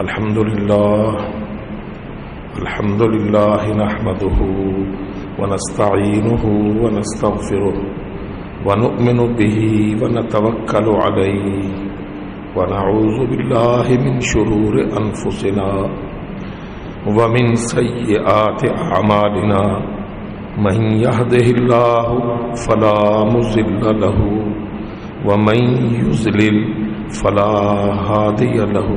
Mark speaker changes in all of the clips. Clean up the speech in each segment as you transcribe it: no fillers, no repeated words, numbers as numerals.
Speaker 1: الحمد لله نحمده ونستعينه ونستغفره ونؤمن به ونتوكل عليه ونعوذ بالله من شرور أنفسنا ومن سيئات أعمالنا من يهده الله فلا مضل له ومن يضلل فلا هادي له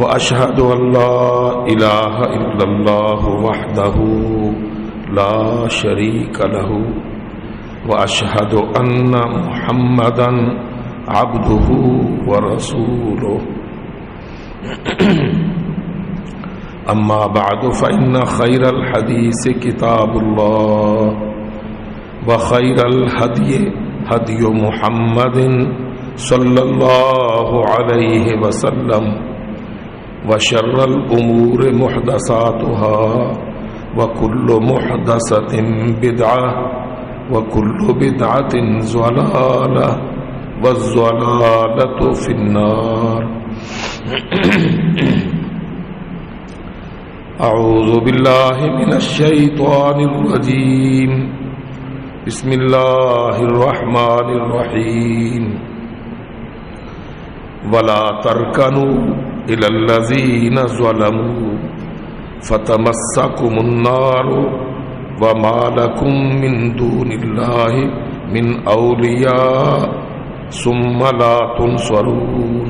Speaker 1: وأشهد أن لا إله إلا الله وحده لا شريك له وأشهد أن محمدا عبده ورسوله أما بعد فإن خير الحديث كتاب الله وخير الهدي هدي محمد صلى الله عليه وسلم وشر الأمور محدثاتها وكل محدثة بدعة وكل بدعة ضلالة والضلالة في النار. أعوذ بالله من الشيطان الرجيم. بسم الله الرحمن الرحيم. ولا تركنوا إلى الذين ظلموا فتمسكم النار وما لكم من دون الله من أولياء ثم لا تنصرون.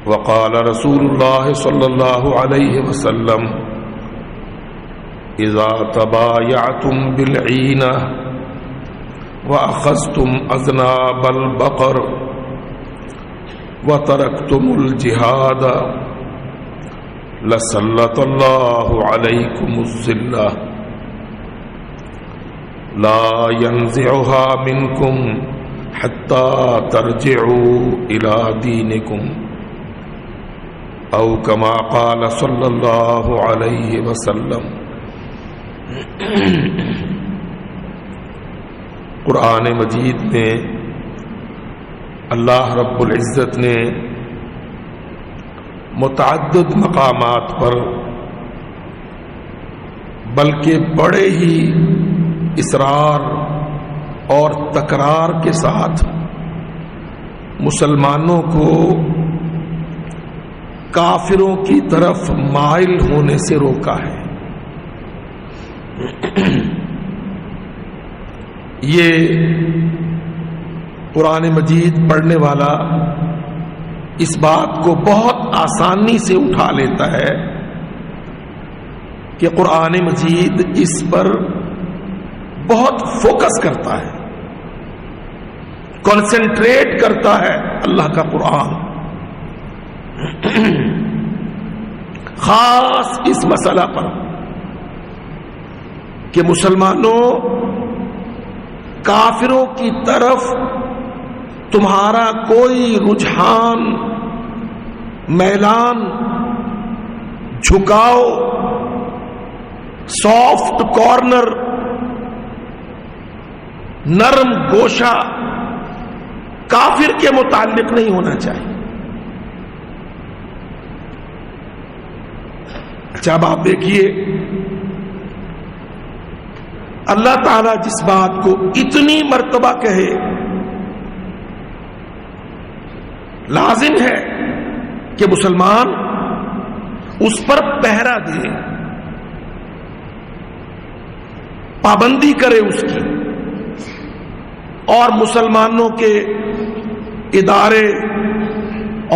Speaker 1: وقال رسول الله صلى الله عليه وسلم إذا تبايعتم بالعينة وأخذتم أذناب البقر وتركتم الجهاد لسلط الله عليكم الذلة لا ينزعها منكم حتى ترجعوا إلى دينكم أو كما قال صلى الله عليه وسلم. قرآن مجید میں اللہ رب العزت نے متعدد مقامات پر بلکہ بڑے ہی اصرار اور تکرار کے ساتھ مسلمانوں کو کافروں کی طرف مائل ہونے سے روکا ہے. یہ قرآن مجید پڑھنے والا اس بات کو بہت آسانی سے اٹھا لیتا ہے کہ قرآن مجید اس پر بہت فوکس کرتا ہے، کنسنٹریٹ کرتا ہے اللہ کا قرآن خاص اس مسئلہ پر کہ مسلمانوں کافروں کی طرف تمہارا کوئی رجحان، میلان، جھکاؤ، سافٹ کارنر، نرم گوشہ کافر کے متعلق نہیں ہونا چاہیے. اچھا اب آپ دیکھیے اللہ تعالیٰ جس بات کو اتنی مرتبہ کہے لازم ہے کہ مسلمان اس پر پہرا دے، پابندی کرے اس کی، اور مسلمانوں کے ادارے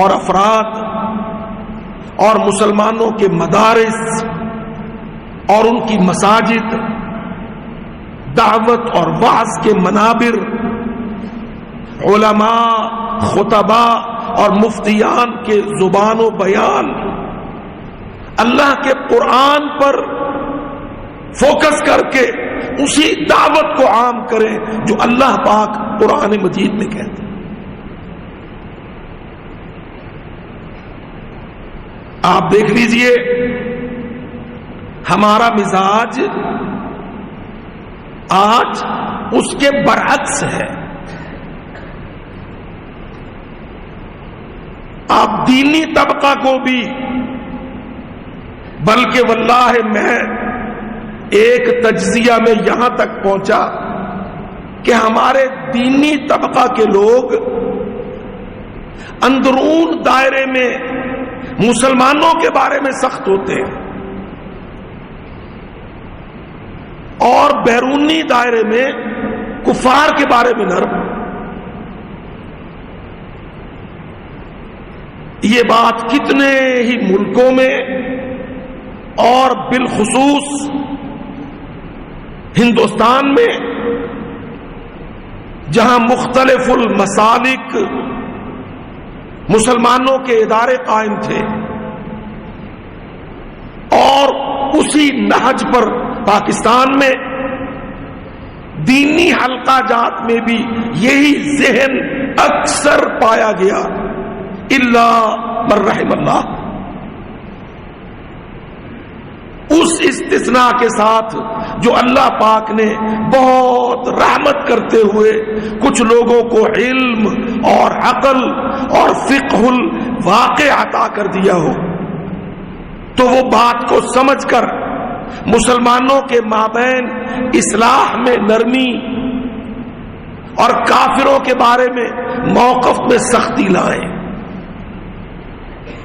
Speaker 1: اور افراد اور مسلمانوں کے مدارس اور ان کی مساجد، دعوت اور وعظ کے منابر، علماء، خطباء اور مفتیان کے زبان و بیان اللہ کے قرآن پر فوکس کر کے اسی دعوت کو عام کریں جو اللہ پاک قرآن مجید میں کہتے ہیں. آپ دیکھ لیجئے ہمارا مزاج آج اس کے برعکس ہے. دینی طبقہ کو بھی، بلکہ واللہ میں ایک تجزیہ میں یہاں تک پہنچا کہ ہمارے دینی طبقہ کے لوگ اندرون دائرے میں مسلمانوں کے بارے میں سخت ہوتے ہیں اور بیرونی دائرے میں کفار کے بارے میں نرم۔ یہ بات کتنے ہی ملکوں میں اور بالخصوص ہندوستان میں، جہاں مختلف المسالک مسلمانوں کے ادارے قائم تھے، اور اسی نہج پر پاکستان میں دینی حلقہ جات میں بھی یہی ذہن اکثر پایا گیا، الا من رحم اللہ، اس استثناء کے ساتھ جو اللہ پاک نے بہت رحمت کرتے ہوئے کچھ لوگوں کو علم اور عقل اور فقہ الواقع عطا کر دیا ہو، تو وہ بات کو سمجھ کر مسلمانوں کے مابین اصلاح میں نرمی اور کافروں کے بارے میں موقف میں سختی لائیں۔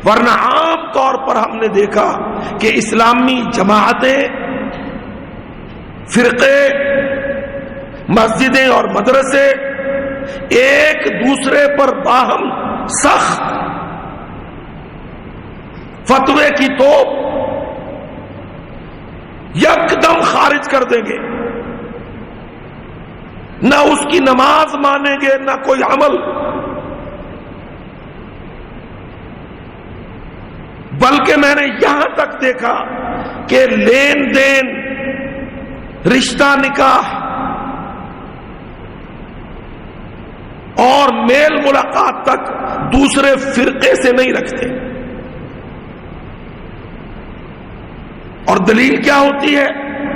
Speaker 1: ورنہ عام طور پر ہم نے دیکھا کہ اسلامی جماعتیں، فرقے، مسجدیں اور مدرسے ایک دوسرے پر باہم سخت فتوے کی توپ یکدم خارج کر دیں گے، نہ اس کی نماز مانیں گے نہ کوئی عمل، بلکہ میں نے یہاں تک دیکھا کہ لین دین، رشتہ نکاح اور میل ملاقات تک دوسرے فرقے سے نہیں رکھتے۔ اور دلیل کیا ہوتی ہے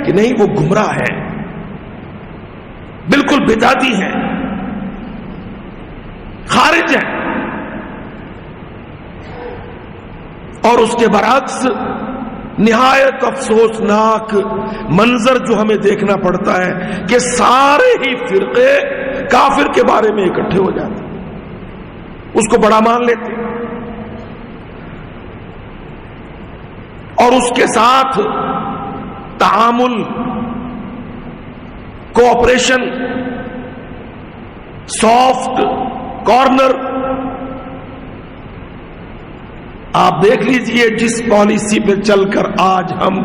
Speaker 1: کہ نہیں، وہ گمراہ ہے، بالکل بدعتی ہے، خارج ہے۔ اور اس کے برعکس نہایت افسوسناک منظر جو ہمیں دیکھنا پڑتا ہے کہ سارے ہی فرقے کافر کے بارے میں اکٹھے ہو جاتے، اس کو بڑا مان لیتے اور اس کے ساتھ تعامل، کوآپریشن، سافٹ کارنر۔ آپ دیکھ لیجئے جس پالیسی پہ چل کر آج ہم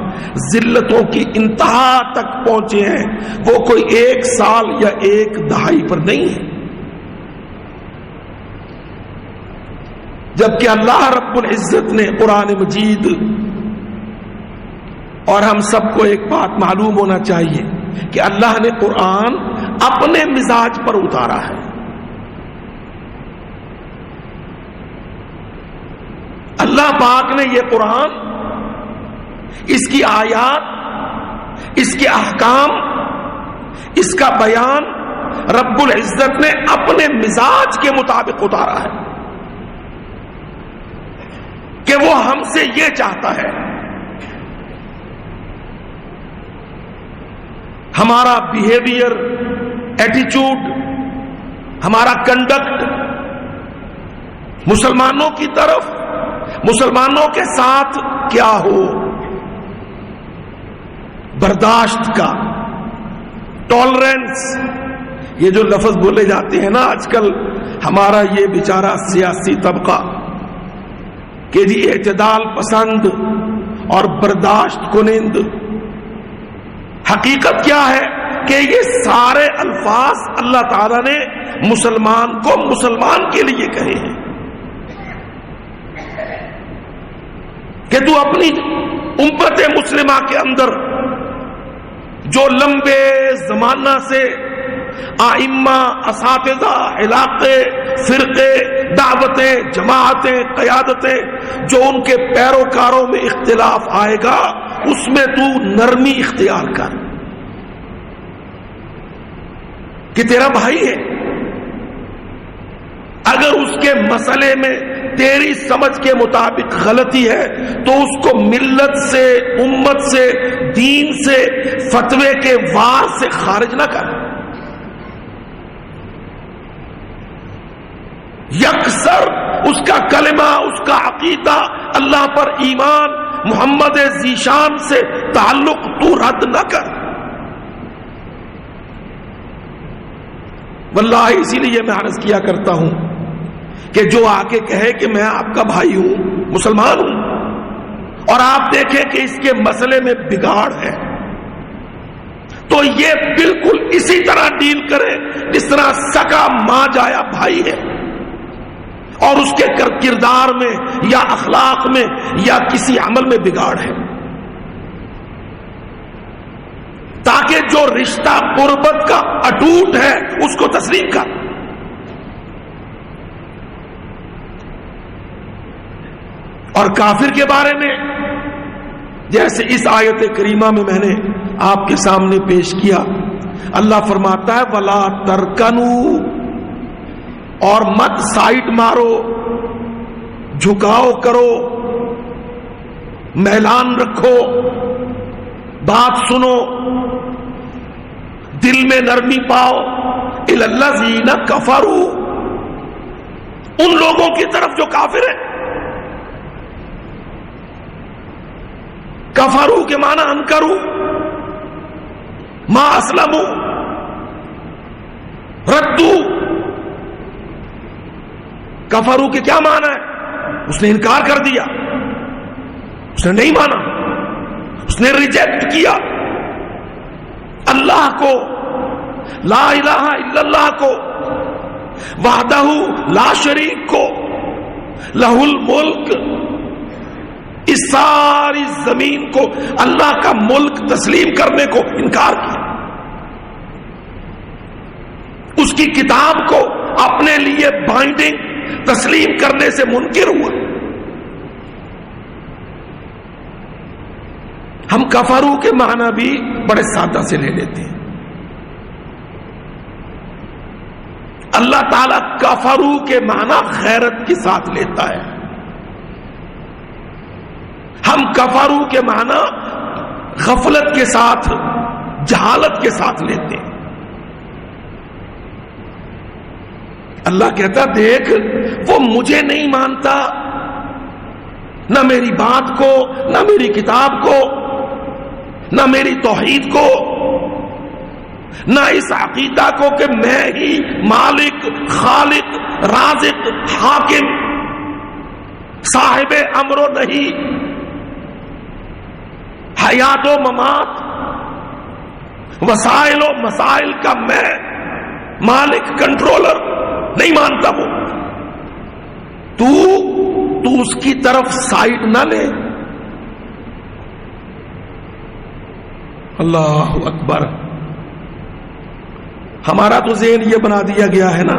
Speaker 1: ذلتوں کی انتہا تک پہنچے ہیں، وہ کوئی ایک سال یا ایک دہائی پر نہیں ہے، جبکہ اللہ رب العزت نے قرآن مجید، اور ہم سب کو ایک بات معلوم ہونا چاہیے کہ اللہ نے قرآن اپنے مزاج پر اتارا ہے۔ اللہ پاک نے یہ قرآن، اس کی آیات، اس کے احکام، اس کا بیان رب العزت نے اپنے مزاج کے مطابق اتارا ہے کہ وہ ہم سے یہ چاہتا ہے، ہمارا بیہیویئر، ایٹیچیوڈ، ہمارا کنڈکٹ مسلمانوں کی طرف، مسلمانوں کے ساتھ کیا ہو، برداشت کا، ٹالرنس۔ یہ جو لفظ بولے جاتے ہیں نا آج کل ہمارا یہ بیچارہ سیاسی طبقہ کہ جی اعتدال پسند اور برداشت کنند، حقیقت کیا ہے کہ یہ سارے الفاظ اللہ تعالیٰ نے مسلمان کو مسلمان کے لیے کہے ہیں کہ تو اپنی امت مسلمہ کے اندر جو لمبے زمانہ سے ائمہ، اساتذہ، علاقے، فرقے، دعوتیں، جماعتیں، قیادتیں، جو ان کے پیروکاروں میں اختلاف آئے گا اس میں تو نرمی اختیار کر کہ تیرا بھائی ہے، اگر اس کے مسئلے میں تیری سمجھ کے مطابق غلطی ہے تو اس کو ملت سے، امت سے، دین سے، فتوے کے وار سے خارج نہ کر. یکسر اس کا کلمہ، اس کا عقیدہ، اللہ پر ایمان، محمد ذیشان سے تعلق تو رد نہ کر. واللہ اسی لیے میں عرض کیا کرتا ہوں کہ جو آ کے کہے کہ میں آپ کا بھائی ہوں، مسلمان ہوں، اور آپ دیکھیں کہ اس کے مسئلے میں بگاڑ ہے، تو یہ بالکل اسی طرح ڈیل کرے جس طرح سگا ماں جایا بھائی ہے، اور اس کے کردار میں یا اخلاق میں یا کسی عمل میں بگاڑ ہے، تاکہ جو رشتہ قربت کا اٹوٹ ہے اس کو تسلیم کر. اور کافر کے بارے میں جیسے اس آیت کریمہ میں نے آپ کے سامنے پیش کیا، اللہ فرماتا ہے وَلَا تَرْكَنُوا، اور مت سائٹ مارو، جھکاؤ کرو، میلان رکھو، بات سنو، دل میں نرمی پاؤ، إِلَى الَّذِينَ كَفَرُوا، ان لوگوں کی طرف جو کافر ہیں. کفروا کے معنی انکروا، ما اسلموا، ردوا. کفروا کے کیا معنی ہے؟ اس نے انکار کر دیا، اس نے نہیں مانا، اس نے ریجیکٹ کیا اللہ کو، لا الہ الا اللہ کو، وحدہ لا شریک کو، لہ الملک، اس ساری زمین کو اللہ کا ملک تسلیم کرنے کو انکار کیا، اس کی کتاب کو اپنے لیے بائنڈنگ تسلیم کرنے سے منکر ہوا. ہم کفرو کے معنی بھی بڑے سادہ سے لے لیتے ہیں. اللہ تعالی کفرو کے معنی غیرت کے ساتھ لیتا ہے، ہم کفرو کے معنی غفلت کے ساتھ، جہالت کے ساتھ لیتے ہیں. اللہ کہتا دیکھ وہ مجھے نہیں مانتا، نہ میری بات کو، نہ میری کتاب کو، نہ میری توحید کو، نہ اس عقیدہ کو کہ میں ہی مالک، خالق، رازق، حاکم، صاحب امر و نہیں، حیات و ممات، وسائل و مسائل کا میں مالک، کنٹرولر نہیں مانتا. وہ تو اس کی طرف سائڈ نہ لے. اللہ اکبر. ہمارا تو ذہن یہ بنا دیا گیا ہے نا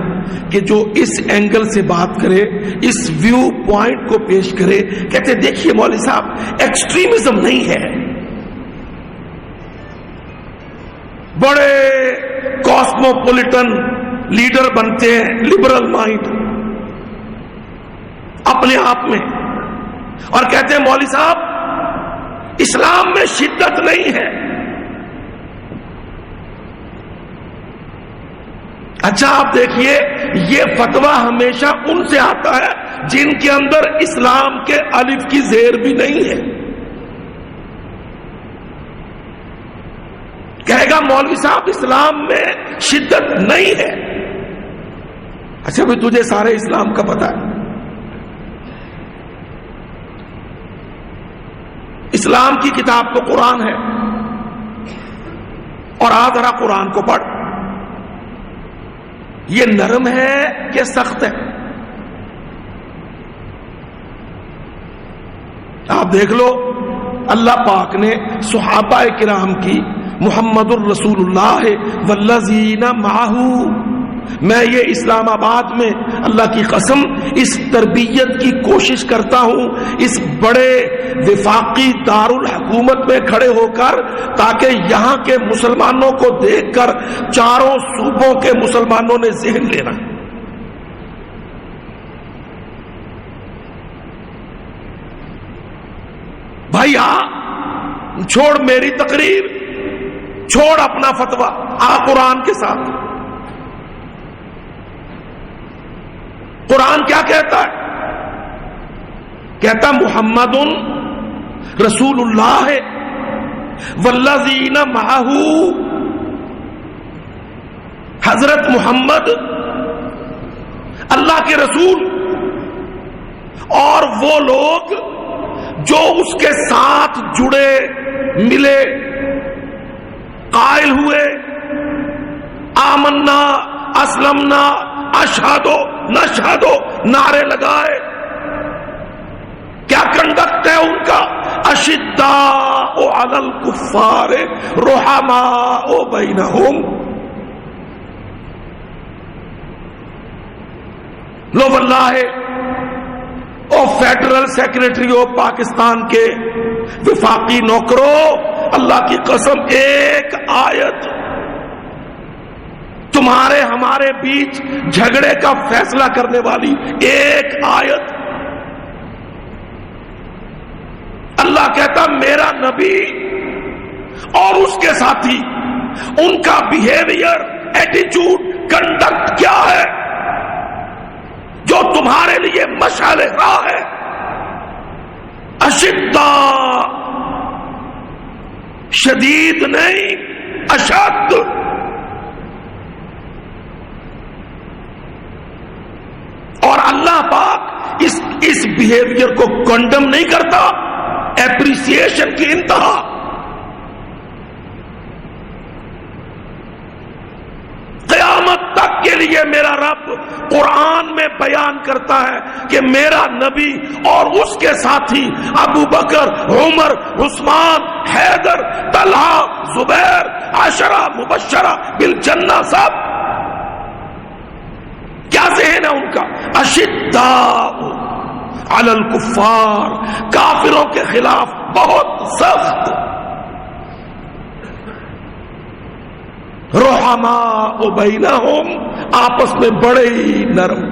Speaker 1: کہ جو اس اینگل سے بات کرے، اس ویو پوائنٹ کو پیش کرے، کہتے دیکھیے مولوی صاحب ایکسٹریمزم نہیں ہے، بڑے کاسموپولیٹن لیڈر بنتے ہیں، لبرل مائنڈ اپنے آپ میں، اور کہتے ہیں مولوی صاحب اسلام میں شدت نہیں ہے. اچھا آپ دیکھیے یہ فتویٰ ہمیشہ ان سے آتا ہے جن کے اندر اسلام کے الف کی زیر بھی نہیں ہے. کہے گا مولوی صاحب اسلام میں شدت نہیں ہے. اچھا بھی تجھے سارے اسلام کا پتہ ہے، اسلام کی کتاب تو قرآن ہے، اور آ ذرا قرآن کو پڑھ، یہ نرم ہے کہ سخت ہے؟ آپ دیکھ لو اللہ پاک نے صحابہ کرام کی، محمد الرسول اللہ والذین معہ، میں یہ اسلام آباد میں اللہ کی قسم اس تربیت کی کوشش کرتا ہوں، اس بڑے وفاقی دارالحکومت میں کھڑے ہو کر، تاکہ یہاں کے مسلمانوں کو دیکھ کر چاروں صوبوں کے مسلمانوں نے ذہن لینا. بھائی چھوڑ میری تقریر، چھوڑ اپنا فتویٰ، قرآن کے ساتھ۔ قرآن کیا کہتا ہے؟ کہتا محمد رسول اللہ والذین معہ، حضرت محمد اللہ کے رسول اور وہ لوگ جو اس کے ساتھ جڑے ملے، قائل ہوئے آمنا اسلمنا اشہدو نشہدو نعرے لگائے۔ کیا کنڈکٹ ہے ان کا؟ اشداء علی الکفار رحماء بینہم۔ لو واللہ او فیڈرل سیکریٹری آف پاکستان کے وفاقی نوکروں، اللہ کی قسم ایک آیت تمہارے ہمارے بیچ جھگڑے کا فیصلہ کرنے والی ایک آیت، اللہ کہتا میرا نبی اور اس کے ساتھی ان کا بیہیویئر، ایٹیچیوڈ، کنڈکٹ کیا ہے جو تمہارے لیے مشعل راہ ہے۔ اشداء، شدید نہیں، اشد۔ اور اللہ پاک اس بیہیویئر کو کنڈم نہیں کرتا، اپریسیشن کی انتہا۔ قیامت تک کے لیے میرا رب قرآن میں بیان کرتا ہے کہ میرا نبی اور اس کے ساتھی ابو بکر، عمر، عثمان، حیدر، طلحہ، زبیر، عشرہ مبشرہ بالجنہ، سب کیا ذہن ہے ان کا؟ اشداء علی الکفار، کافروں کے خلاف بہت سخت، رحماء بینہم، آپس میں بڑے ہی نرم۔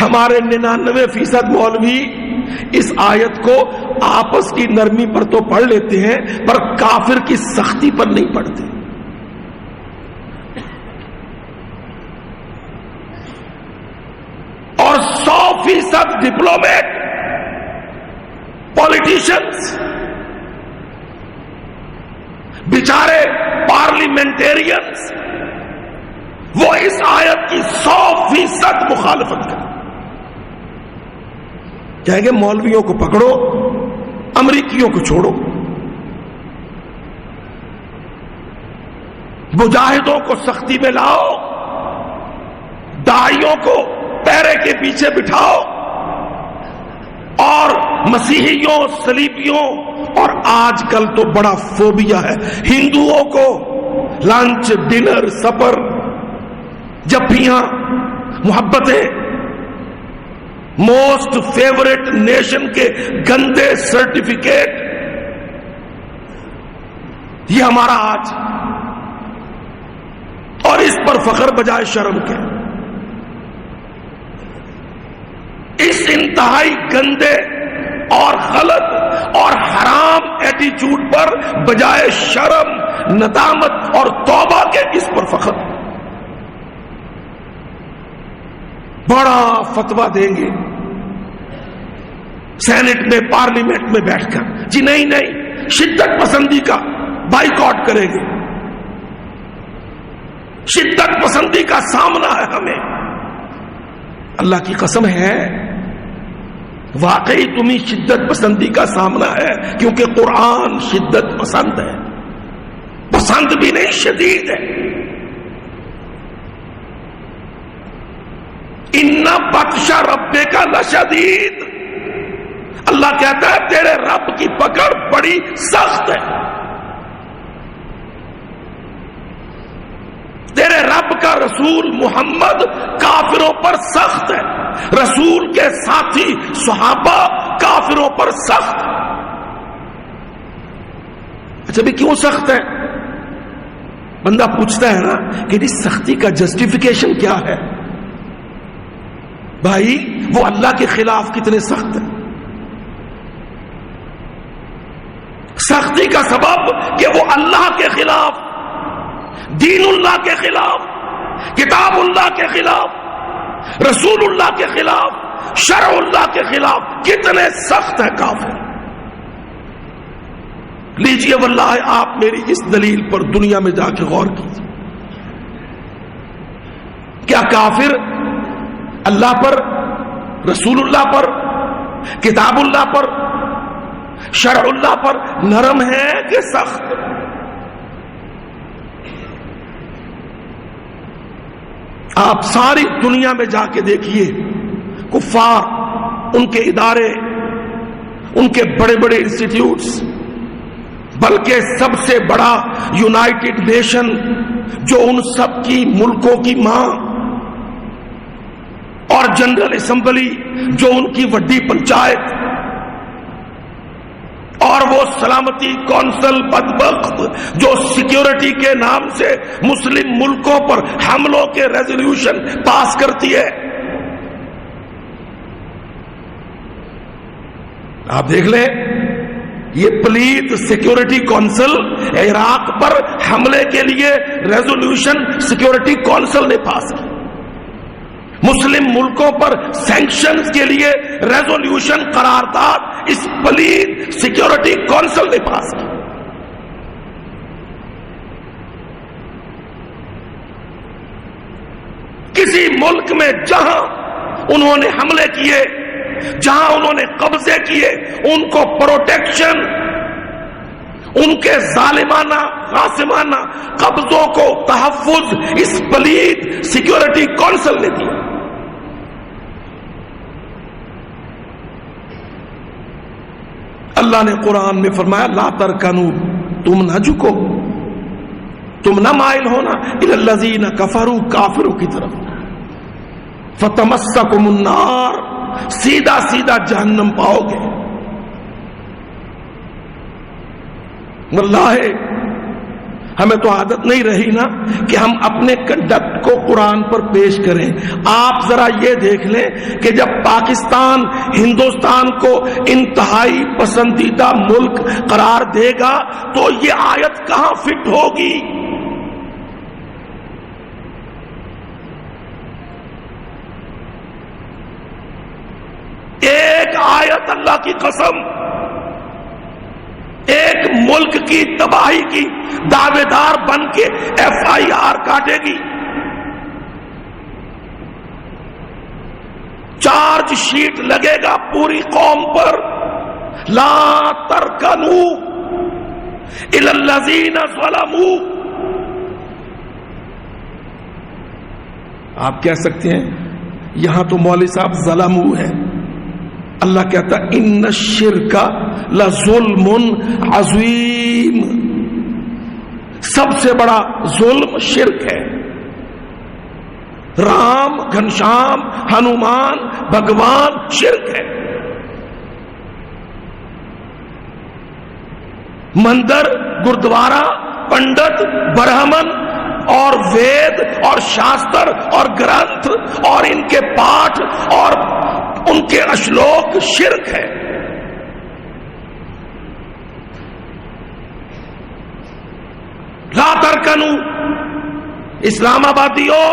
Speaker 1: ہمارے 99% مولوی اس آیت کو آپس کی نرمی پر تو پڑھ لیتے ہیں، پر کافر کی سختی پر نہیں پڑھتے۔ اور 100% ڈپلومیٹ، پولیٹیشنز، بیچارے پارلیمنٹیرینز، وہ اس آیت کی 100% مخالفت کریں، کہیں گے مولویوں کو پکڑو، امریکیوں کو چھوڑو، مجاہدوں کو سختی میں لاؤ، داعیوں کو پیرے کے پیچھے بٹھاؤ، اور مسیحیوں، صلیبیوں، اور آج کل تو بڑا فوبیا ہے ہندوؤں کو، لنچ، ڈنر، سپر، جبیاں، محبتیں، موسٹ فیورٹ نیشن کے گندے سرٹیفکیٹ، یہ ہمارا آج، اور اس پر فخر بجائے شرم کے۔ اس انتہائی گندے اور غلط اور حرام ایٹیچیوڈ پر بجائے شرم، ندامت اور توبہ کے اس پر فخر، بڑا فتویٰ دیں گے سینٹ میں، پارلیمنٹ میں بیٹھ کر، جی نہیں نہیں، شدت پسندی کا بائیکاٹ کریں گے، شدت پسندی کا سامنا ہے ہمیں۔ اللہ کی قسم ہے واقعی تمہیں شدت پسندی کا سامنا ہے، کیونکہ قرآن شدت پسند ہے، پسند بھی نہیں، شدید ہے۔ ان بطش ربک لشدید، اللہ کہتا ہے تیرے رب کی پکڑ بڑی سخت ہے، تیرے رب کا رسول محمد کافروں پر سخت ہے، رسول کے ساتھی صحابہ کافروں پر سخت۔ اچھا بھی کیوں سخت ہے؟ بندہ پوچھتا ہے نا کہ اس سختی کا جسٹیفیکیشن کیا ہے؟ بھائی وہ اللہ کے خلاف کتنے سخت ہیں. سختی کا سبب کہ وہ اللہ کے خلاف، دین اللہ کے خلاف، کتاب اللہ کے خلاف، رسول اللہ کے خلاف، شرع اللہ کے خلاف کتنے سخت ہے کافر. لیجئے واللہ آپ میری اس دلیل پر دنیا میں جا کے غور کیجیے. کیا کافر اللہ پر، رسول اللہ پر، کتاب اللہ پر، شرع اللہ پر نرم ہے کہ سخت؟ آپ ساری دنیا میں جا کے دیکھیے، کفار، ان کے ادارے، ان کے بڑے بڑے انسٹیٹیوٹس، بلکہ سب سے بڑا یونائٹڈ نیشن جو ان سب کی ملکوں کی ماں، اور جنرل اسمبلی جو ان کی وڈی پنچایت، اور وہ سلامتی کونسل بدبخت جو سیکیورٹی کے نام سے مسلم ملکوں پر حملوں کے ریزولوشن پاس کرتی ہے. آپ دیکھ لیں، یہ پلیت سیکیورٹی کونسل عراق پر حملے کے لیے ریزولوشن سیکیورٹی کونسل نے پاس کی. مسلم ملکوں پر سینکشنز کے لیے ریزولوشن قرارداد اس پلیت سیکیورٹی کونسل نے پاس کی. کسی ملک میں جہاں انہوں نے حملے کیے، جہاں انہوں نے قبضے کیے، ان کو پروٹیکشن، ان کے ظالمانہ غاصبانہ قبضوں کو تحفظ اس پلیت سیکیورٹی کونسل نے دیا. اللہ نے قرآن میں فرمایا لا ترکنوا، تم نہ جھکو، تم نہ مائل ہونا الی الذین کفروا، کافروں کی طرف، فتمسکم النار، سیدھا سیدھا جہنم پاؤ گے. واللہ ہمیں تو عادت نہیں رہی نا کہ ہم اپنے کنڈکٹ کو قرآن پر پیش کریں. آپ ذرا یہ دیکھ لیں کہ جب پاکستان ہندوستان کو انتہائی پسندیدہ ملک قرار دے گا تو یہ آیت کہاں فٹ ہوگی؟ ایک آیت اللہ کی قسم ایک ملک کی تباہی کی دعوے دار بن کے FIR کاٹے گی، چارج شیٹ لگے گا پوری قوم پر. لا ترکنوا الی الذین ظلموا. آپ کہہ سکتے ہیں یہاں تو مولوی صاحب ظلموا ہے. اللہ کہتا ان الشرک لظلم عظیم، سب سے بڑا ظلم شرک ہے. رام، گھنشام، ہنومان، بھگوان شرک ہے. مندر، گردوارا، پنڈت، برہمن اور وید اور شاستر اور گرنتھ اور ان کے پاٹھ اور ان کے اشلوک شرک ہے. لا ترکنوا، اسلام آبادیوں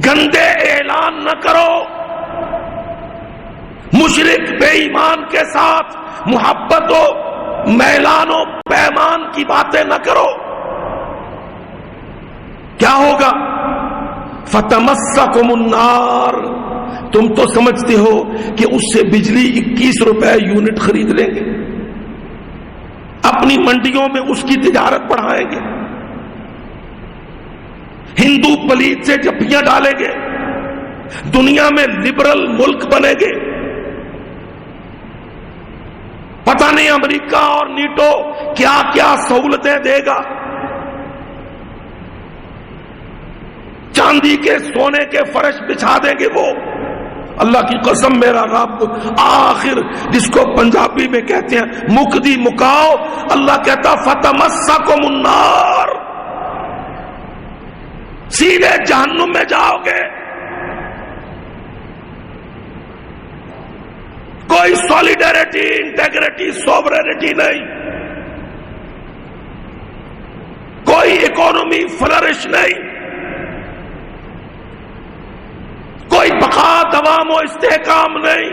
Speaker 1: گندے اعلان نہ کرو، مشرک بے ایمان کے ساتھ محبت و میلان و پیمان کی باتیں نہ کرو. کیا ہوگا؟ فتمسکم النار، تم تو سمجھتے ہو کہ اس سے بجلی 21 روپے یونٹ خرید لیں گے، اپنی منڈیوں میں اس کی تجارت بڑھائیں گے، ہندو پلیت سے جھپیاں ڈالیں گے، دنیا میں لبرل ملک بنیں گے. پتہ نہیں امریکہ اور نیٹو کیا کیا سہولتیں دے گا. چاندی کے سونے کے فرش بچھا دیں گے وہ. اللہ کی قسم میرا رب آخر جس کو پنجابی میں کہتے ہیں مکدی مکاؤ، اللہ کہتا فتمسکم النار، سیدھے جہنم میں جاؤ گے. کوئی سولیڈریٹی، انٹیگریٹی، سوورینٹی نہیں، کوئی اکانومی فلرش نہیں، کوئی بقا دوام و استحکام نہیں۔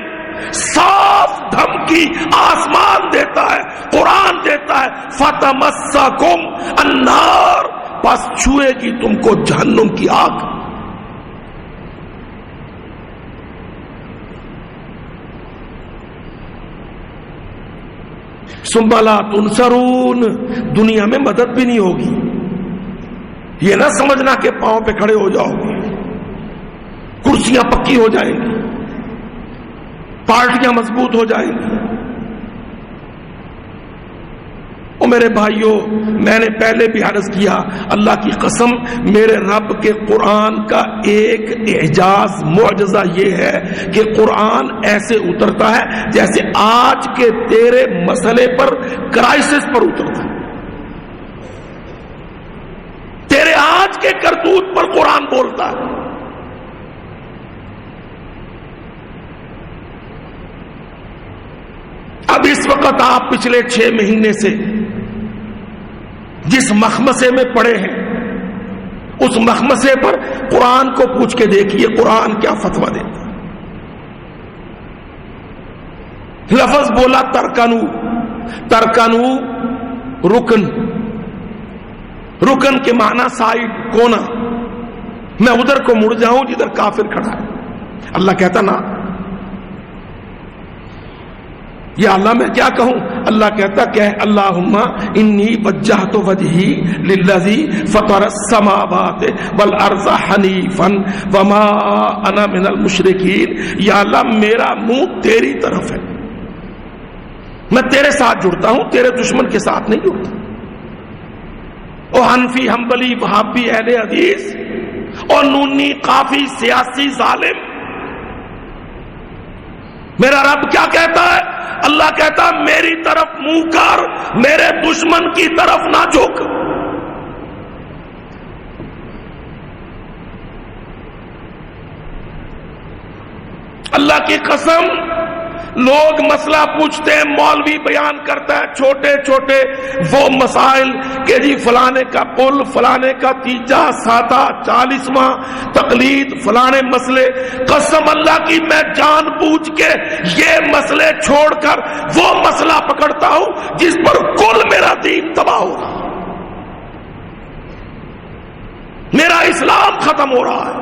Speaker 1: صاف دھمکی آسمان دیتا ہے، قرآن دیتا ہے، فتمسکم النار، پس چھوئے گی تم کو جہنم کی آگ۔ ثم لا تنصرون، دنیا میں مدد بھی نہیں ہوگی۔ یہ نہ سمجھنا کہ پاؤں پہ کھڑے ہو جاؤ گے، کرسیاں پکی ہو جائیں گی، پارٹیاں مضبوط ہو جائیں گی۔ اور میرے بھائیوں، میں نے پہلے بھی عرض کیا، اللہ کی قسم میرے رب کے قرآن کا ایک اعجاز معجزہ یہ ہے کہ قرآن ایسے اترتا ہے جیسے آج کے تیرے مسئلے پر، کرائسس پر اترتا ہے۔ تیرے آج کے کرتوت پر قرآن بولتا ہے۔ اب اس وقت آپ پچھلے 6 مہینے سے جس مخمسے میں پڑے ہیں، اس مخمسے پر قرآن کو پوچھ کے دیکھیے قرآن کیا فتویٰ دیتا ہے۔ لفظ بولا ترکنو، ترکنو رکن، رکن کے معنی سائڈ، کونا، میں ادھر کو مڑ جاؤں جدھر کافر کھڑا ہے۔ اللہ کہتا نا، یا اللہ میں کیا کہوں؟ اللہ کہتا کہ اللہم انی وجہت وجہی للذی فطر السماوات والارض حنیفا وما انا من المشرکین، یا اللہ میرا منہ تیری طرف ہے، میں تیرے ساتھ جڑتا ہوں، تیرے دشمن کے ساتھ نہیں جڑتا۔ او حنفی، حنبلی، وہابی، اہل حدیث اور نونی، قافی، سیاسی، ظالم، میرا رب کیا کہتا ہے؟ اللہ کہتا میری طرف منہ کر، میرے دشمن کی طرف نہ جھک۔ اللہ کی قسم، لوگ مسئلہ پوچھتے ہیں، مولوی بیان کرتا ہے چھوٹے چھوٹے وہ مسائل کہ جی فلانے کا قل، فلانے کا تیجا، ساتہ، 40واں، تقلید، فلانے مسئلے۔ قسم اللہ کی میں جان بوجھ کے یہ مسئلے چھوڑ کر وہ مسئلہ پکڑتا ہوں جس پر کل میرا دین تباہ ہو رہا ہے، میرا اسلام ختم ہو رہا ہے۔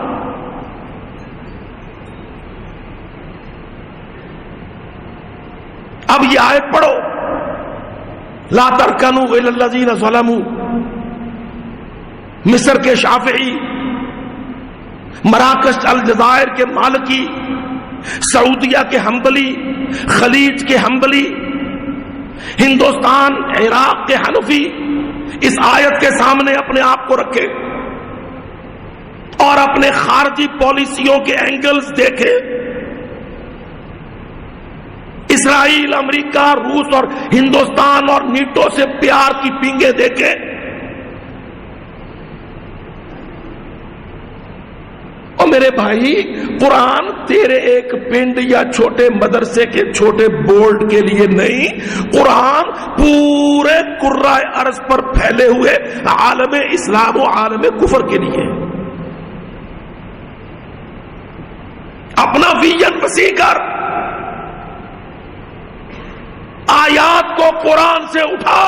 Speaker 1: اب یہ آیت پڑھو، لا ترکنوا الی الذین ظلموا، مصر کے شافعی، مراکش الجزائر کے مالکی، سعودیہ کے حنبلی، خلیج کے حنبلی، ہندوستان، عراق کے حنفی، اس آیت کے سامنے اپنے آپ کو رکھے اور اپنے خارجی پالیسیوں کے اینگلز دیکھے۔ اسرائیل، امریکہ، روس اور ہندوستان اور نیٹو سے پیار کی پینگیں دیکھے۔ اور میرے بھائی، قرآن تیرے ایک پنڈ یا چھوٹے مدرسے کے چھوٹے بورڈ کے لیے نہیں، قرآن پورے کرۂ ارض پر پھیلے ہوئے عالم اسلام و عالم کفر کے لیے۔ اپنا ویژن وسیع کر، آیات کو قرآن سے اٹھا،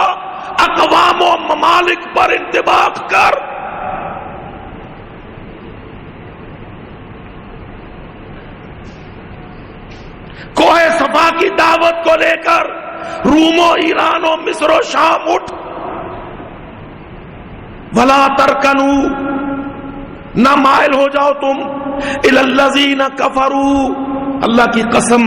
Speaker 1: اقوام و ممالک پر انطباق کر۔ کوہ صفا کی دعوت کو لے کر روم و ایران و مصر و شام اٹھ۔ ولا ترکنوا، نہ مائل ہو جاؤ تم الی الذین کفروا۔ اللہ کی قسم،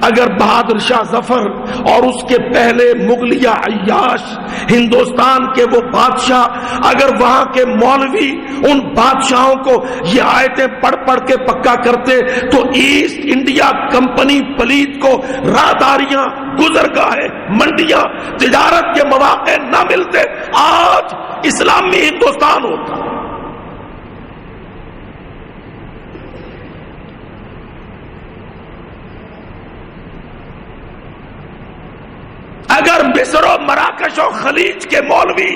Speaker 1: اگر بہادر شاہ ظفر اور اس کے پہلے مغلیہ عیاش، ہندوستان کے وہ بادشاہ، اگر وہاں کے مولوی ان بادشاہوں کو یہ آیتیں پڑھ پڑھ کے پکا کرتے تو ایسٹ انڈیا کمپنی پلیت کو راہداریاں، گزرگاہیں، منڈیاں، تجارت کے مواقع نہ ملتے، آج اسلامی ہندوستان ہوتا۔ مصر و مراکش و خلیج کے مولوی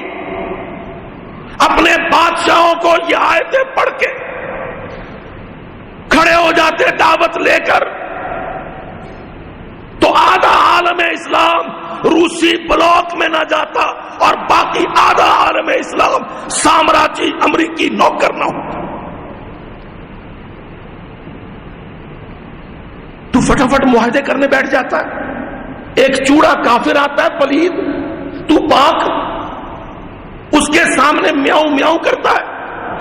Speaker 1: اپنے بادشاہوں کو یہ آیتیں پڑھ کے کھڑے ہو جاتے دعوت لے کر، تو آدھا عالم اسلام روسی بلاک میں نہ جاتا اور باقی آدھا عالم اسلام سامراجی امریکی نوکر نہ ہوتا۔ تو فٹافٹ معاہدے کرنے بیٹھ جاتا ہے، ایک چوڑا کافر آتا ہے پلید، تو پاک، اس کے سامنے میاؤں میاؤں کرتا ہے،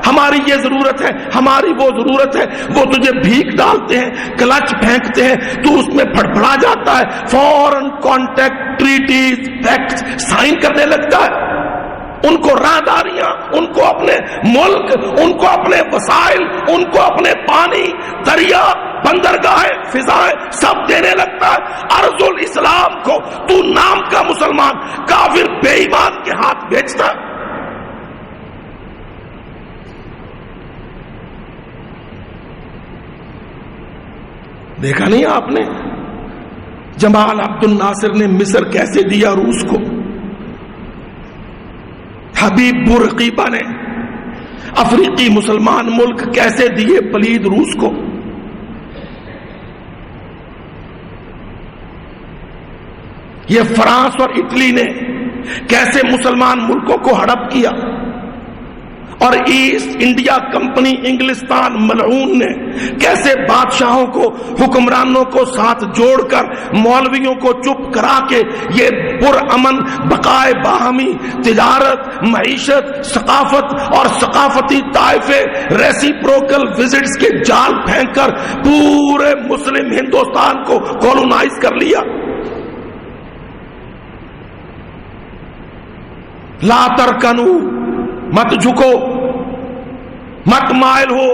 Speaker 1: ہماری یہ ضرورت ہے، ہماری وہ ضرورت ہے، وہ تجھے بھیک ڈالتے ہیں، کلچ پھینکتے ہیں، تو اس میں پھڑپڑا جاتا ہے، فورن کانٹیکٹ ٹریٹیز پیکٹس سائن کرنے لگتا ہے۔ ان کو راہداریاں، ان کو اپنے ملک، ان کو اپنے وسائل، ان کو اپنے پانی، دریا، بندرگاہیں، فضائیں سب دینے لگتا ہے۔ ارض الاسلام کو تو نام کا مسلمان کافر بے ایمان کے ہاتھ بیچتا ہے۔ دیکھا نہیں آپ نے جمال عبد الناصر نے مصر کیسے دیا روس کو؟ حبیب بورقیبہ نے افریقی مسلمان ملک کیسے دیے پلید روس کو؟ یہ فرانس اور اٹلی نے کیسے مسلمان ملکوں کو ہڑپ کیا؟ اور ایسٹ انڈیا کمپنی انگلستان ملعون نے کیسے بادشاہوں کو، حکمرانوں کو ساتھ جوڑ کر مولویوں کو چپ کرا کے یہ پرامن بقائے باہمی تجارت، معیشت، ثقافت اور ثقافتی طائفے ریسیپروکل وزٹس کے جال پھینک کر پورے مسلم ہندوستان کو کولونائز کر لیا۔ لا ترکنو، مت جھکو، مت مائل ہو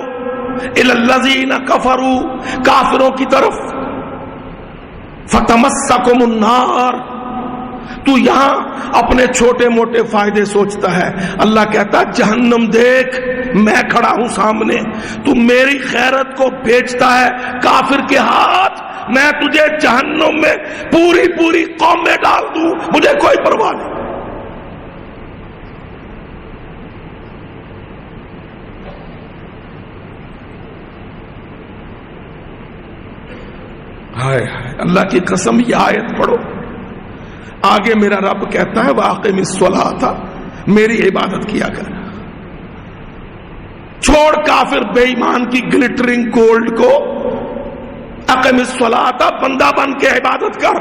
Speaker 1: الی الذین کفروا، کافروں کی طرف، فتمسکم النار۔ تو یہاں اپنے چھوٹے موٹے فائدے سوچتا ہے، اللہ کہتا جہنم دیکھ، میں کھڑا ہوں سامنے، تو میری خیرت کو بیچتا ہے کافر کے ہاتھ، میں تجھے جہنم میں پوری پوری قوم میں ڈال دوں، مجھے کوئی پرواہ نہیں۔ ہائے ہائے، اللہ کی قسم یہ آیت پڑھو، آگے میرا رب کہتا ہے وَأَقِمِ الصَّلَاةَ، میری عبادت کیا کر، چھوڑ کافر بے ایمان کی گلٹرنگ گولڈ کو، اقم الصلاۃ، بندہ بن کے عبادت کر،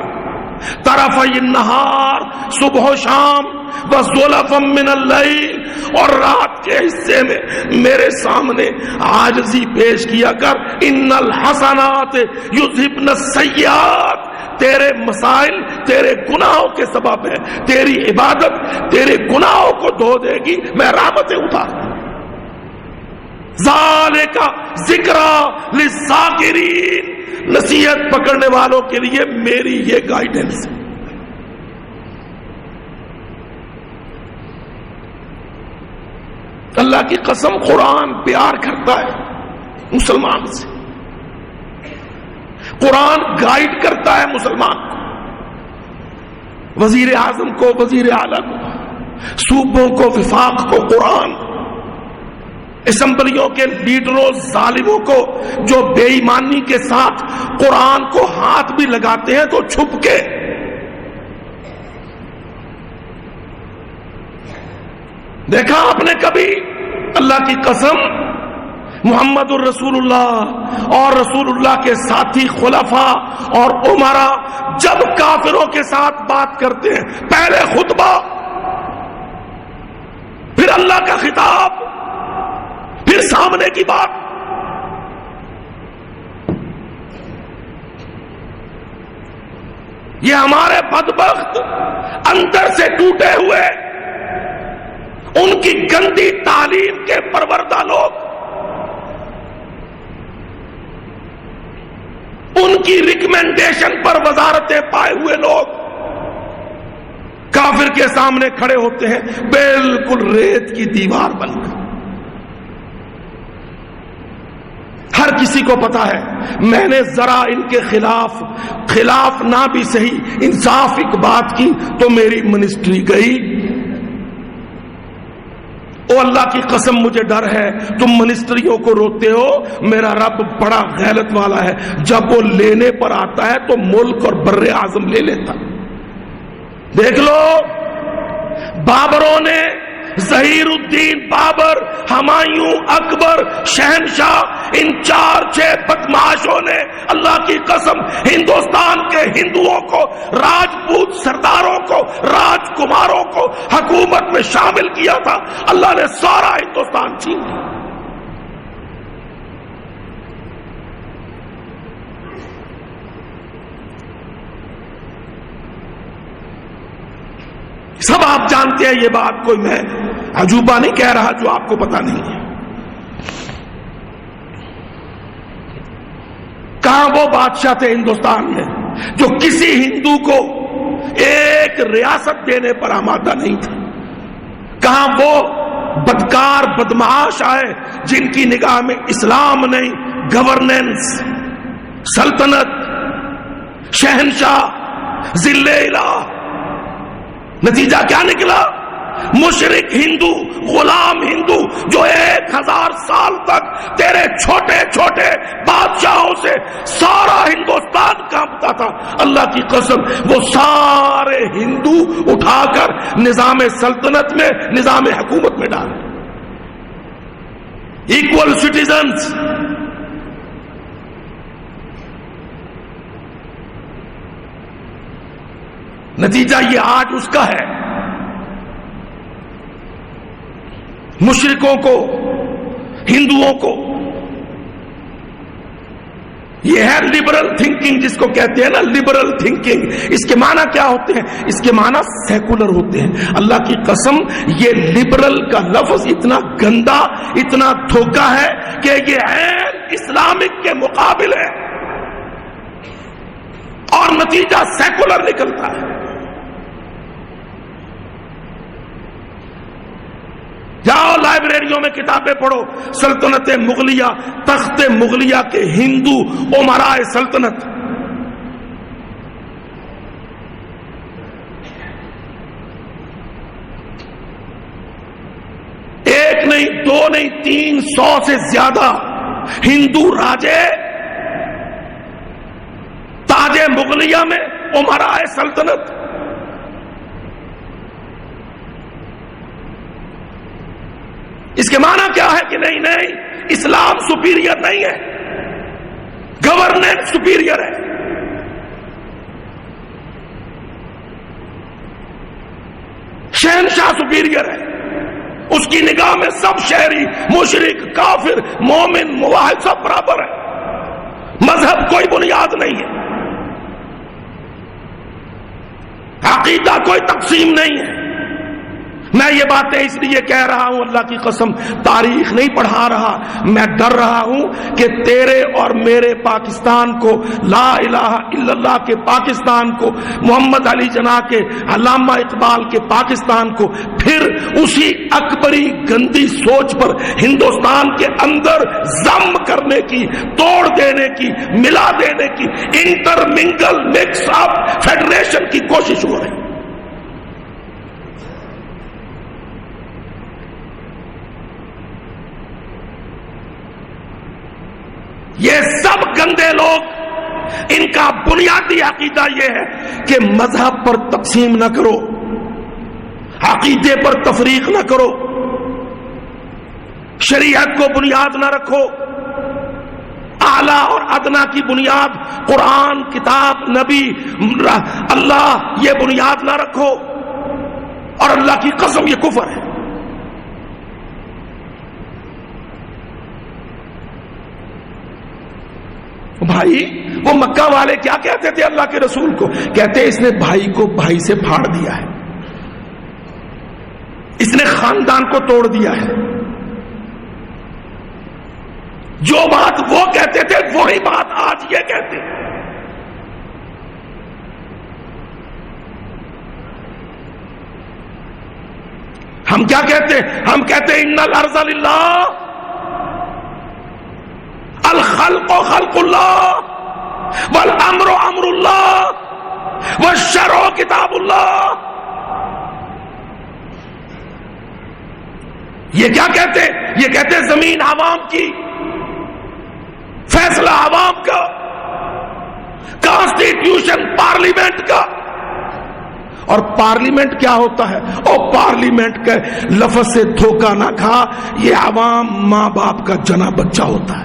Speaker 1: طرفی النہار، صبح و شام، وزلفا من اللیل، اور رات کے حصے میں میرے سامنے عاجزی پیش کیا کر، ان الحسنات یذہبن السیئات، تیرے مسائل تیرے گناہوں کے سبب ہے، تیری عبادت تیرے گناہوں کو دھو دے گی، میں رحمتیں اتار دوں۔ ذالک ذکری للذاکرین، نصیحت پکڑنے والوں کے لیے میری یہ گائیڈنس ہے۔ اللہ کی قسم قرآن پیار کرتا ہے مسلمان سے، قرآن گائیڈ کرتا ہے مسلمان کو، وزیر اعظم کو، وزیر اعلیٰ کو، صوبوں کو، وفاق کو، قرآن، اسمبلیوں کے لیڈروں ظالموں کو جو بے ایمانی کے ساتھ قرآن کو ہاتھ بھی لگاتے ہیں تو چھپ کے۔ دیکھا آپ نے کبھی اللہ کی قسم محمد الرسول اللہ اور رسول اللہ کے ساتھی خلفاء اور عمراء جب کافروں کے ساتھ بات کرتے ہیں، پہلے خطبہ، پھر اللہ کا خطاب، پھر سامنے کی بات، یہ ہمارے بدبخت اندر سے ٹوٹے ہوئے، ان کی گندی تعلیم کے پروردہ لوگ، ان کی ریکمینڈیشن پر وزارتیں پائے ہوئے لوگ کافر کے سامنے کھڑے ہوتے ہیں بالکل ریت کی دیوار بن کر، ہر ہر کسی کو پتا ہے میں نے ذرا ان کے خلاف نہ بھی صحیح انصاف ایک بات کی تو میری منسٹری گئی. او اللہ کی قسم مجھے ڈر ہے تم منسٹریوں کو روتے ہو، میرا رب بڑا غیرت والا ہے، جب وہ لینے پر آتا ہے تو ملک اور بر اعظم لے لیتا. دیکھ لو بابروں نے، ظہیر الدین بابر، ہمایوں، اکبر، شہنشاہ، ان 4-6 بدماشوں نے اللہ کی قسم ہندوستان کے ہندوؤں کو، راجپوت سرداروں کو، راجکماروں کو حکومت میں شامل کیا تھا. اللہ نے سارا ہندوستان چھین لیا. سب آپ جانتے ہیں یہ بات، کوئی میں عجوبہ نہیں کہہ رہا جو آپ کو پتا نہیں ہے. کہاں وہ بادشاہ تھے ہندوستان میں جو کسی ہندو کو ایک ریاست دینے پر آمادہ نہیں تھا؟ کہاں وہ بدکار بدمعاش آئے جن کی نگاہ میں اسلام نہیں، گورننس، سلطنت، شہنشاہ، ذل الہ. نتیجہ کیا نکلا؟ مشرک ہندو، غلام ہندو جو 1000 سال تک تیرے چھوٹے چھوٹے بادشاہوں سے سارا ہندوستان کانپتا تھا. اللہ کی قسم وہ سارے ہندو اٹھا کر نظام سلطنت میں، نظام حکومت میں ڈالے. Equal citizens. نتیجہ یہ آج اس کا ہے. مشرکوں کو، ہندوؤں کو، یہ ہے لبرل تھنکنگ جس کو کہتے ہیں نا، لبرل تھنکنگ. اس کے معنی کیا ہوتے ہیں؟ اس کے معنی سیکولر ہوتے ہیں. اللہ کی قسم یہ لبرل کا لفظ اتنا گندا، اتنا دھوکہ ہے کہ یہ عین اسلامک کے مقابل ہے اور نتیجہ سیکولر نکلتا ہے. جاؤ لائبریریوں میں کتابیں پڑھو، سلطنت مغلیہ، تخت مغلیہ کے ہندو امراء سلطنت. ایک نہیں، دو نہیں، 300 سے زیادہ ہندو راجے تاج مغلیہ میں امراء سلطنت. اس کے معنی کیا ہے کہ نہیں اسلام سپیریئر نہیں ہے، گورننس سپیریئر ہے. شہنشاہ سپیریئر ہے. اس کی نگاہ میں سب شہری، مشرک، کافر، مومن، موحد سب برابر ہے. مذہب کوئی بنیاد نہیں ہے، عقیدہ کوئی تقسیم نہیں ہے. میں یہ باتیں اس لیے کہہ رہا ہوں، اللہ کی قسم تاریخ نہیں پڑھا رہا، میں ڈر رہا ہوں کہ تیرے اور میرے پاکستان کو، لا الہ الا اللہ کے پاکستان کو، محمد علی جناح کے، علامہ اقبال کے پاکستان کو پھر اسی اکبری گندی سوچ پر ہندوستان کے اندر ضم کرنے کی، توڑ دینے کی، ملا دینے کی، انٹر منگل مکس اپ فیڈریشن کی کوشش ہو رہی. یہ سب گندے لوگ، ان کا بنیادی عقیدہ یہ ہے کہ مذہب پر تقسیم نہ کرو، عقیدے پر تفریق نہ کرو، شریعت کو بنیاد نہ رکھو، اعلیٰ اور ادنا کی بنیاد قرآن، کتاب، نبی، اللہ، یہ بنیاد نہ رکھو. اور اللہ کی قسم یہ کفر ہے. بھائی وہ مکہ والے کیا کہتے تھے اللہ کے رسول کو؟ کہتے اس نے بھائی کو بھائی سے پھاڑ دیا ہے، اس نے خاندان کو توڑ دیا ہے. جو بات وہ کہتے تھے وہی بات آج یہ کہتے ہیں. ہم کیا کہتے ہیں؟ ہم کہتے ہیں ان الارض للہ، الخلق خلق اللہ والامر امر اللہ والشرع کتاب اللہ. یہ کیا کہتے ہیں؟ یہ کہتے ہیں زمین عوام کی، فیصلہ عوام کا، کانسٹیٹیوشن پارلیمنٹ کا. اور پارلیمنٹ کیا ہوتا ہے؟ اور پارلیمنٹ کے لفظ سے دھوکہ نہ کھا، یہ عوام ماں باپ کا جنا بچہ ہوتا ہے.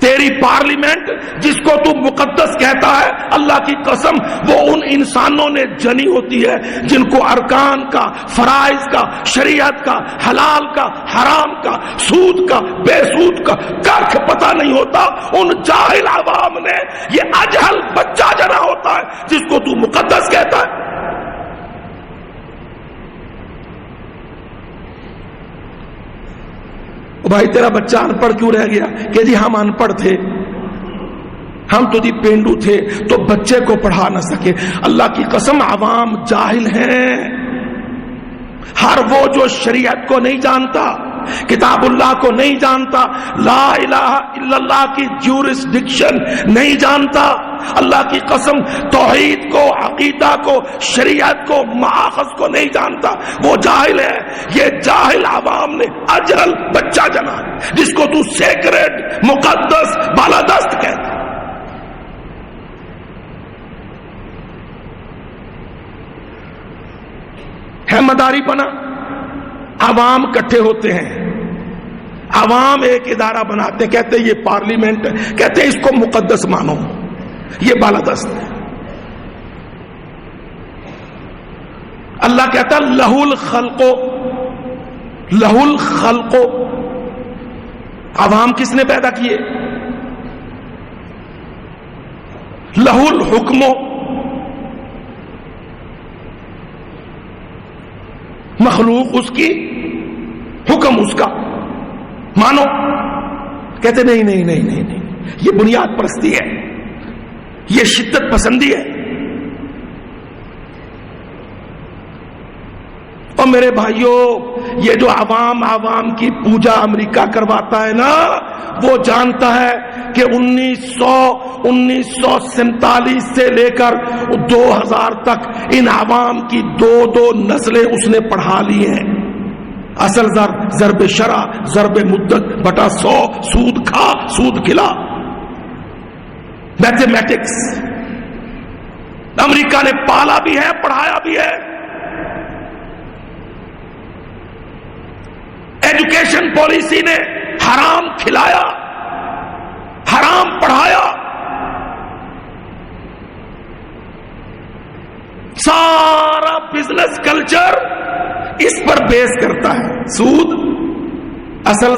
Speaker 1: تیری پارلیمنٹ جس کو تو مقدس کہتا ہے، اللہ کی قسم وہ ان انسانوں نے جنی ہوتی ہے جن کو ارکان کا، فرائض کا، شریعت کا، حلال کا، حرام کا، سود کا، بے سود کا کچھ پتہ نہیں ہوتا. ان جاہل عوام نے یہ اجہل بچہ جنا ہوتا ہے جس کو تو مقدس کہتا ہے. بھائی تیرا بچہ ان پڑھ کیوں رہ گیا؟ کہ جی ہم ان پڑھ تھے، ہم تو جی پینڈو تھے تو بچے کو پڑھا نہ سکے. اللہ کی قسم عوام جاہل ہیں. ہر وہ جو شریعت کو نہیں جانتا، کتاب اللہ کو نہیں جانتا، لا الہ الا اللہ کی جورسڈکشن نہیں جانتا، اللہ کی قسم توحید کو، عقیدہ کو، شریعت کو، مآخذ کو نہیں جانتا، وہ جاہل ہے. یہ جاہل عوام نے اجہل بچہ جنا جس کو تو سیکرڈ، مقدس، بالادست کہتا. ہے مداری بنا، عوام کٹھے ہوتے ہیں، عوام ایک ادارہ بناتے ہیں، کہتے ہیں یہ پارلیمنٹ ہے، کہتے ہیں اس کو مقدس مانو، یہ بالادست ہے. اللہ کہتا ہے لہ الخلق، لہ الخلق. عوام کس نے پیدا کیے؟ لہ الحکم، مخلوق اس کی، حکم اس کا. مانو، کہتے نہیں نہیں نہیں نہیں نہیں، یہ بنیاد پرستی ہے، یہ شدت پسندی ہے. اور میرے بھائیوں، یہ جو عوام کی پوجا امریکہ کرواتا ہے نا، وہ جانتا ہے کہ 1947 سے لے کر 2000 تک ان عوام کی دو نسلیں اس نے پڑھا لی ہیں. اصل ضرب شرع، ضرب مدت بٹا 100، سود کھا سود کھلا، میتھمیٹکس امریکہ نے پالا بھی ہے، پڑھایا بھی ہے. ایجوکیشن پالیسی نے حرام کھلایا، حرام پڑھایا. سارا بزنس کلچر اس پر بیس کرتا ہے. سود، اصل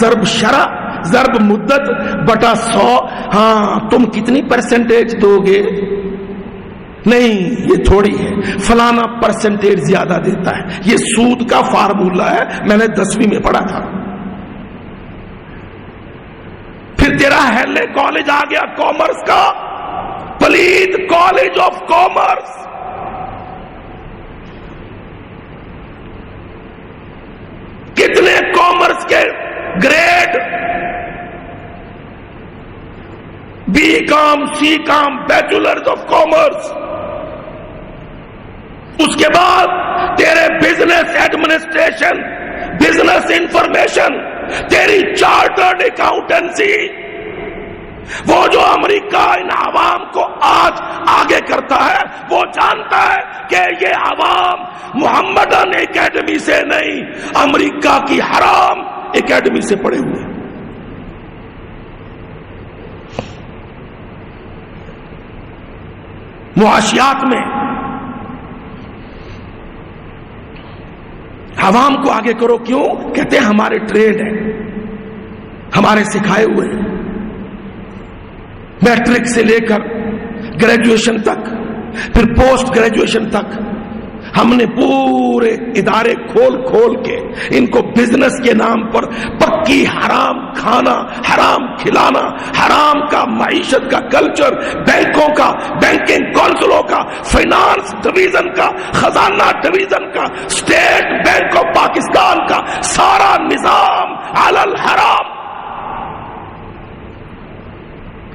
Speaker 1: ضرب شرع، ضرب مدت بٹا 100. ہاں تم کتنی پرسنٹیج دو گے؟ نہیں یہ تھوڑی ہے، فلانا پرسنٹیج زیادہ دیتا ہے. یہ سود کا فارمولا ہے، میں نے 10ویں میں پڑھا تھا. پھر تیرا ہیلے کالج آ گیا کامرس کا، پلید کالج آف کامرس. کتنے کامرس کے grade, B com, C com, bachelors of commerce. اس کے بعد تیرے بزنس ایڈمنسٹریشن، بزنس انفارمیشن، تیری چارٹرڈ اکاؤنٹنسی. وہ جو امریکہ ان عوام کو آج آگے کرتا ہے، وہ جانتا ہے کہ یہ عوام محمدن اکیڈمی سے نہیں، امریکہ کی حرام اکیڈمی سے پڑھے ہوئے. معاشیات میں عوام کو آگے کرو. کیوں؟ کہتے ہیں ہمارے ٹریڈ ہے، ہمارے سکھائے ہوئے ہیں. میٹرک سے لے کر گریجویشن تک، پھر پوسٹ گریجویشن تک ہم نے پورے ادارے کھول کے ان کو بزنس کے نام پر پکی حرام کھانا، حرام کھلانا، حرام کا معیشت کا کلچر، بینکوں کا، بینکنگ کونسلوں کا، فائنانس ڈویژن کا، خزانہ ڈویژن کا، اسٹیٹ بینک آف پاکستان کا سارا الحزام علی الحرام.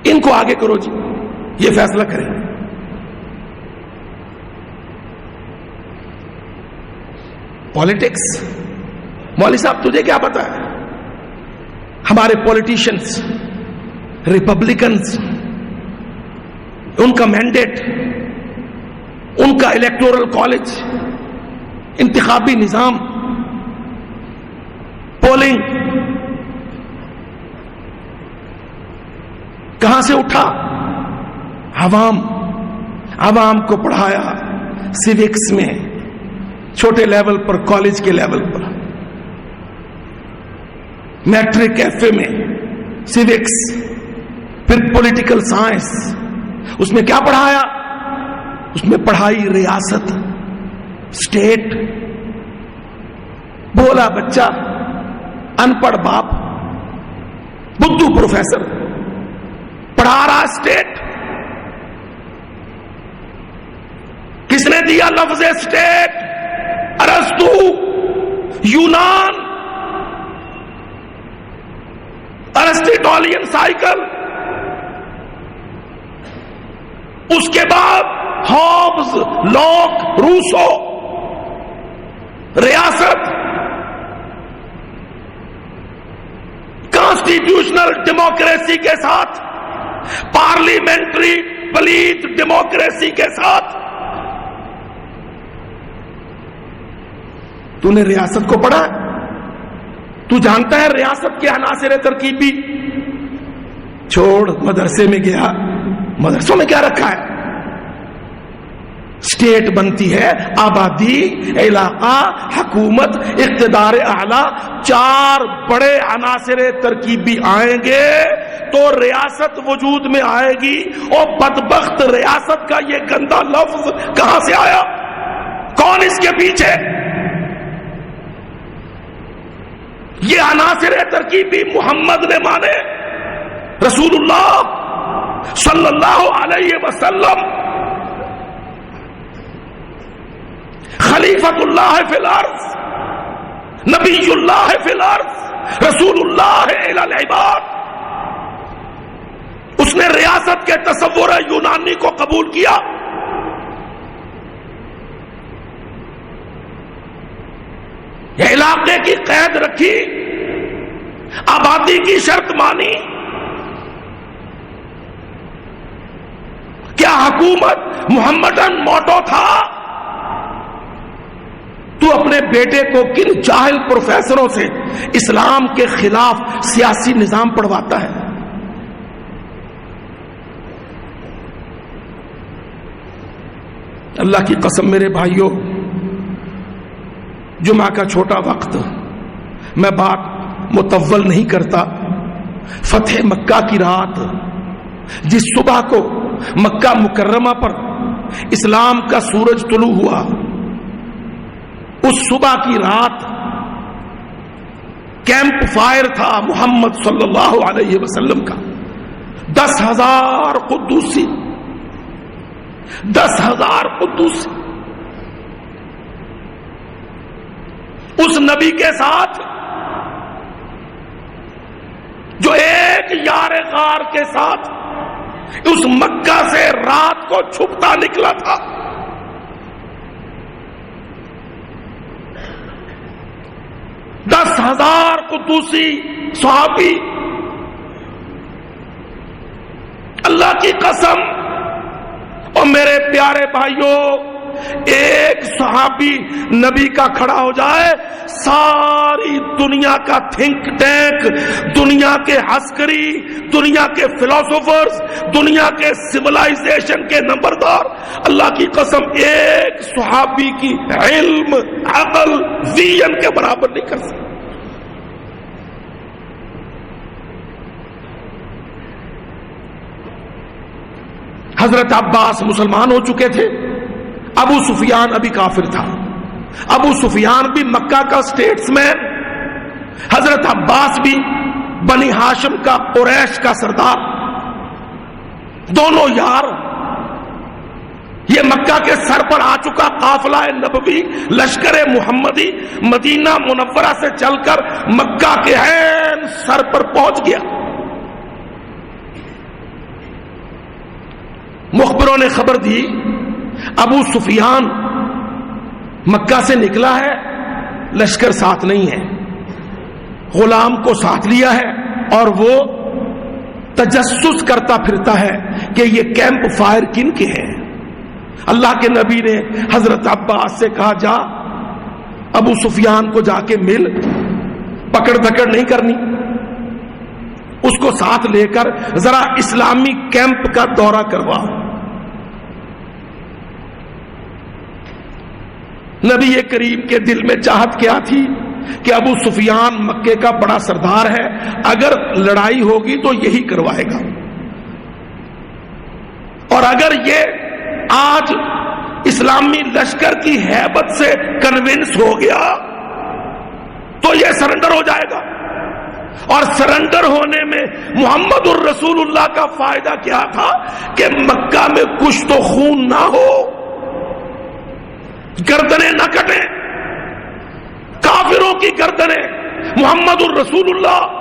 Speaker 1: ان کو آگے کرو جی، یہ فیصلہ کریں. پالیٹکس، مولوی صاحب تجھے کیا پتا ہے؟ ہمارے پولیٹیشنز ریپبلکنز، ان کا مینڈیٹ، ان کا الیکٹورل کالج، انتخابی نظام، پولنگ کہاں سے اٹھا؟ عوام کو پڑھایا سیوکس میں، چھوٹے لیول پر، کالج کے لیول پر، میٹرک ایف اے میں سیوکس، پھر پولیٹیکل سائنس. اس میں کیا پڑھایا؟ اس میں پڑھائی ریاست، اسٹیٹ. بولا بچہ، ان پڑھ باپ، بدھو پروفیسر پڑھا رہا اسٹیٹ. کس نے دیا لفظ اسٹیٹ؟ ارسطو، یونان، ارسطیٹولین سائیکل. اس کے بعد ہابز، لاک، روسو. ریاست کانسٹیٹیوشنل ڈیموکریسی کے ساتھ، پارلیمنٹری پلیت ڈیموکریسی کے ساتھ. تو نے ریاست کو پڑھا؟ تو جانتا ہے ریاست کے عناصر ترکیبی؟ چھوڑ، مدرسے میں گیا، مدرسوں میں کیا رکھا ہے؟ اسٹیٹ بنتی ہے آبادی، علاقہ، حکومت، اقتدار اعلی. 4 بڑے عناصر ترکیبی آئیں گے تو ریاست وجود میں آئے گی. اور بدبخت ریاست کا یہ گندا لفظ کہاں سے آیا؟ کون اس کے پیچھے؟ یہ عناصر ترکیبی محمد نے مانے، رسول اللہ صلی اللہ علیہ وسلم، خلیفۃ اللہ فی الارض، نبی اللہ فی الارض، رسول اللہ الی العباد. اس نے ریاست کے تصور یونانی کو قبول کیا. علاقے کی قید رکھی، آبادی کی شرط مانی. کیا حکومت محمدن موٹو تھا؟ تو اپنے بیٹے کو کن جاہل پروفیسروں سے اسلام کے خلاف سیاسی نظام پڑھواتا ہے؟ اللہ کی قسم میرے بھائیوں، جمعہ کا چھوٹا وقت، میں بات مطول نہیں کرتا. فتح مکہ کی رات، جس صبح کو مکہ مکرمہ پر اسلام کا سورج طلوع ہوا، اس صبح کی رات کیمپ فائر تھا محمد صلی اللہ علیہ وسلم کا. 10,000 قدوسی، 10,000 قدوسی اس نبی کے ساتھ جو ایک یار غار کے ساتھ اس مکہ سے رات کو چھپتا نکلا تھا. دس 10,000 قدوسی صحابی. اللہ کی قسم، اور میرے پیارے بھائیوں، ایک صحابی نبی کا کھڑا ہو جائے، ساری دنیا کا تھنک ٹینک، دنیا کے عسکری، دنیا کے فلاسفرز، دنیا کے سولائزیشن کے نمبردار، اللہ کی قسم ایک صحابی کی علم، عقل، ویژن کے برابر نہیں کر سکتے. حضرت عباس مسلمان ہو چکے تھے، ابو سفیان ابھی کافر تھا. ابو سفیان بھی مکہ کا اسٹیٹس مین، حضرت عباس بھی بنی ہاشم کا، قریش کا سردار. دونوں یار. یہ یہ مکہ کے سر پر آ چکا قافلہ نبوی لشکر محمدی مدینہ منورہ سے چل کر مکہ کے عین سر پر پہنچ گیا. مخبروں نے خبر دی ابو سفیان مکہ سے نکلا ہے، لشکر ساتھ نہیں ہے، غلام کو ساتھ لیا ہے اور وہ تجسس کرتا پھرتا ہے کہ یہ کیمپ فائر کن کے ہیں. اللہ کے نبی نے حضرت عباس سے کہا جا ابو سفیان کو جا کے مل، پکڑ دھکڑ نہیں کرنی، اس کو ساتھ لے کر ذرا اسلامی کیمپ کا دورہ کروا. نبی کریم کے دل میں چاہت کیا تھی کہ ابو سفیان مکے کا بڑا سردار ہے، اگر لڑائی ہوگی تو یہی کروائے گا، اور اگر یہ آج اسلامی لشکر کی ہیبت سے کنونس ہو گیا تو یہ سرنڈر ہو جائے گا. اور سرنڈر ہونے میں محمد الرسول اللہ کا فائدہ کیا تھا کہ مکہ میں کچھ تو خون نہ ہو، گردنیں نہ کٹیں، کافروں کی گردنیں. محمد الرسول اللہ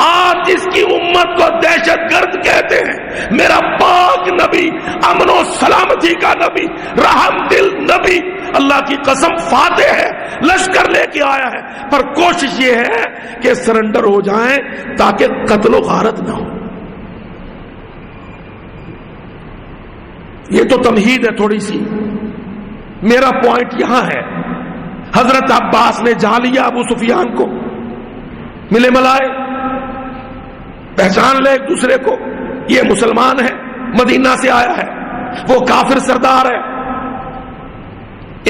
Speaker 1: آج جس کی امت کو دہشت گرد کہتے ہیں، میرا پاک نبی، امن و سلامتی کا نبی، رحم دل نبی، اللہ کی قسم فاتح ہے، لشکر لے کے آیا ہے، پر کوشش یہ ہے کہ سرنڈر ہو جائیں تاکہ قتل و غارت نہ ہو. یہ تو تمہید ہے تھوڑی سی. میرا پوائنٹ یہاں ہے، حضرت عباس نے جا لیا ابو سفیان کو، ملے ملائے، پہچان لے ایک دوسرے کو، یہ مسلمان ہے، مدینہ سے آیا ہے، وہ کافر سردار ہے.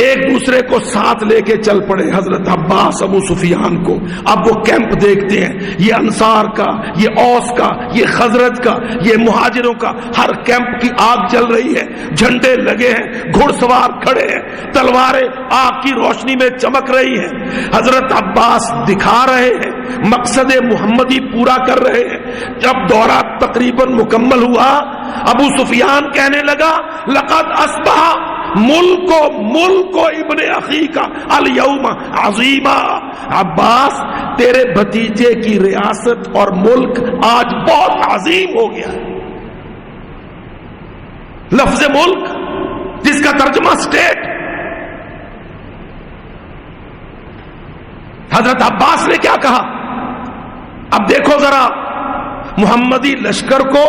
Speaker 1: ایک دوسرے کو ساتھ لے کے چل پڑے حضرت عباس ابو سفیان کو. اب وہ کیمپ دیکھتے ہیں، یہ انصار کا، یہ اوس کا، یہ خزرج کا، یہ مہاجروں کا، ہر کیمپ کی آگ جل رہی ہے، جھنڈے لگے ہیں، گھڑ سوار کھڑے ہیں، تلواریں آگ کی روشنی میں چمک رہی ہیں. حضرت عباس دکھا رہے ہیں، مقصد محمدی پورا کر رہے ہیں. جب دورہ تقریباً مکمل ہوا، ابو سفیان کہنے لگا لقد اصبح ملک ابن اخی کا الیوم عظیما. عباس تیرے بھتیجے کی ریاست اور ملک آج بہت عظیم ہو گیا. لفظ ملک جس کا ترجمہ اسٹیٹ، حضرت عباس نے کیا کہا؟ اب دیکھو ذرا محمدی لشکر کو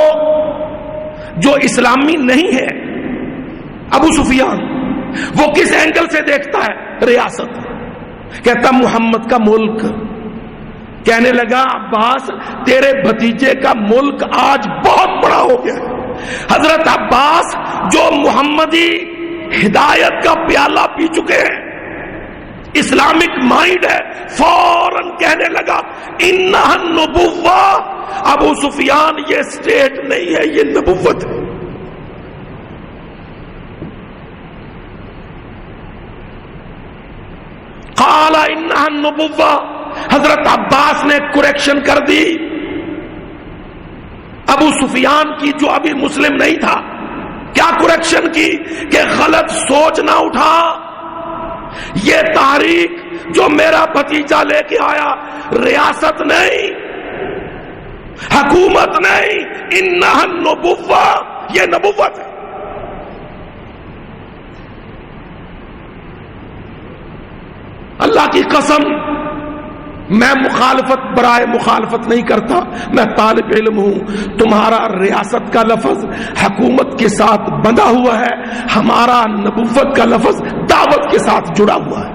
Speaker 1: جو اسلامی نہیں ہے، ابو سفیان وہ کس اینگل سے دیکھتا ہے؟ ریاست. کہتا محمد کا ملک. کہنے لگا عباس تیرے بھتیجے کا ملک آج بہت بڑا ہو گیا. حضرت عباس جو محمدی ہدایت کا پیالہ پی چکے ہیں، اسلامک مائنڈ ہے، فوراً کہنے لگا انہا النبوہ. ابو سفیان یہ اسٹیٹ نہیں ہے، یہ نبوت ہے. قال انہا النبوہ. حضرت عباس نے کریکشن کر دی ابو سفیان کی، جو ابھی مسلم نہیں تھا. کیا کریکشن کی کہ غلط سوچ نہ اٹھا. یہ تحریک جو میرا بھتیجا لے کے آیا ریاست نہیں، حکومت نہیں، انہا النبوہ، یہ نبوت ہے. اللہ کی قسم میں مخالفت برائے مخالفت نہیں کرتا، میں طالب علم ہوں. تمہارا ریاست کا لفظ حکومت کے ساتھ بندھا ہوا ہے، ہمارا نبوت کا لفظ دعوت کے ساتھ جڑا ہوا ہے.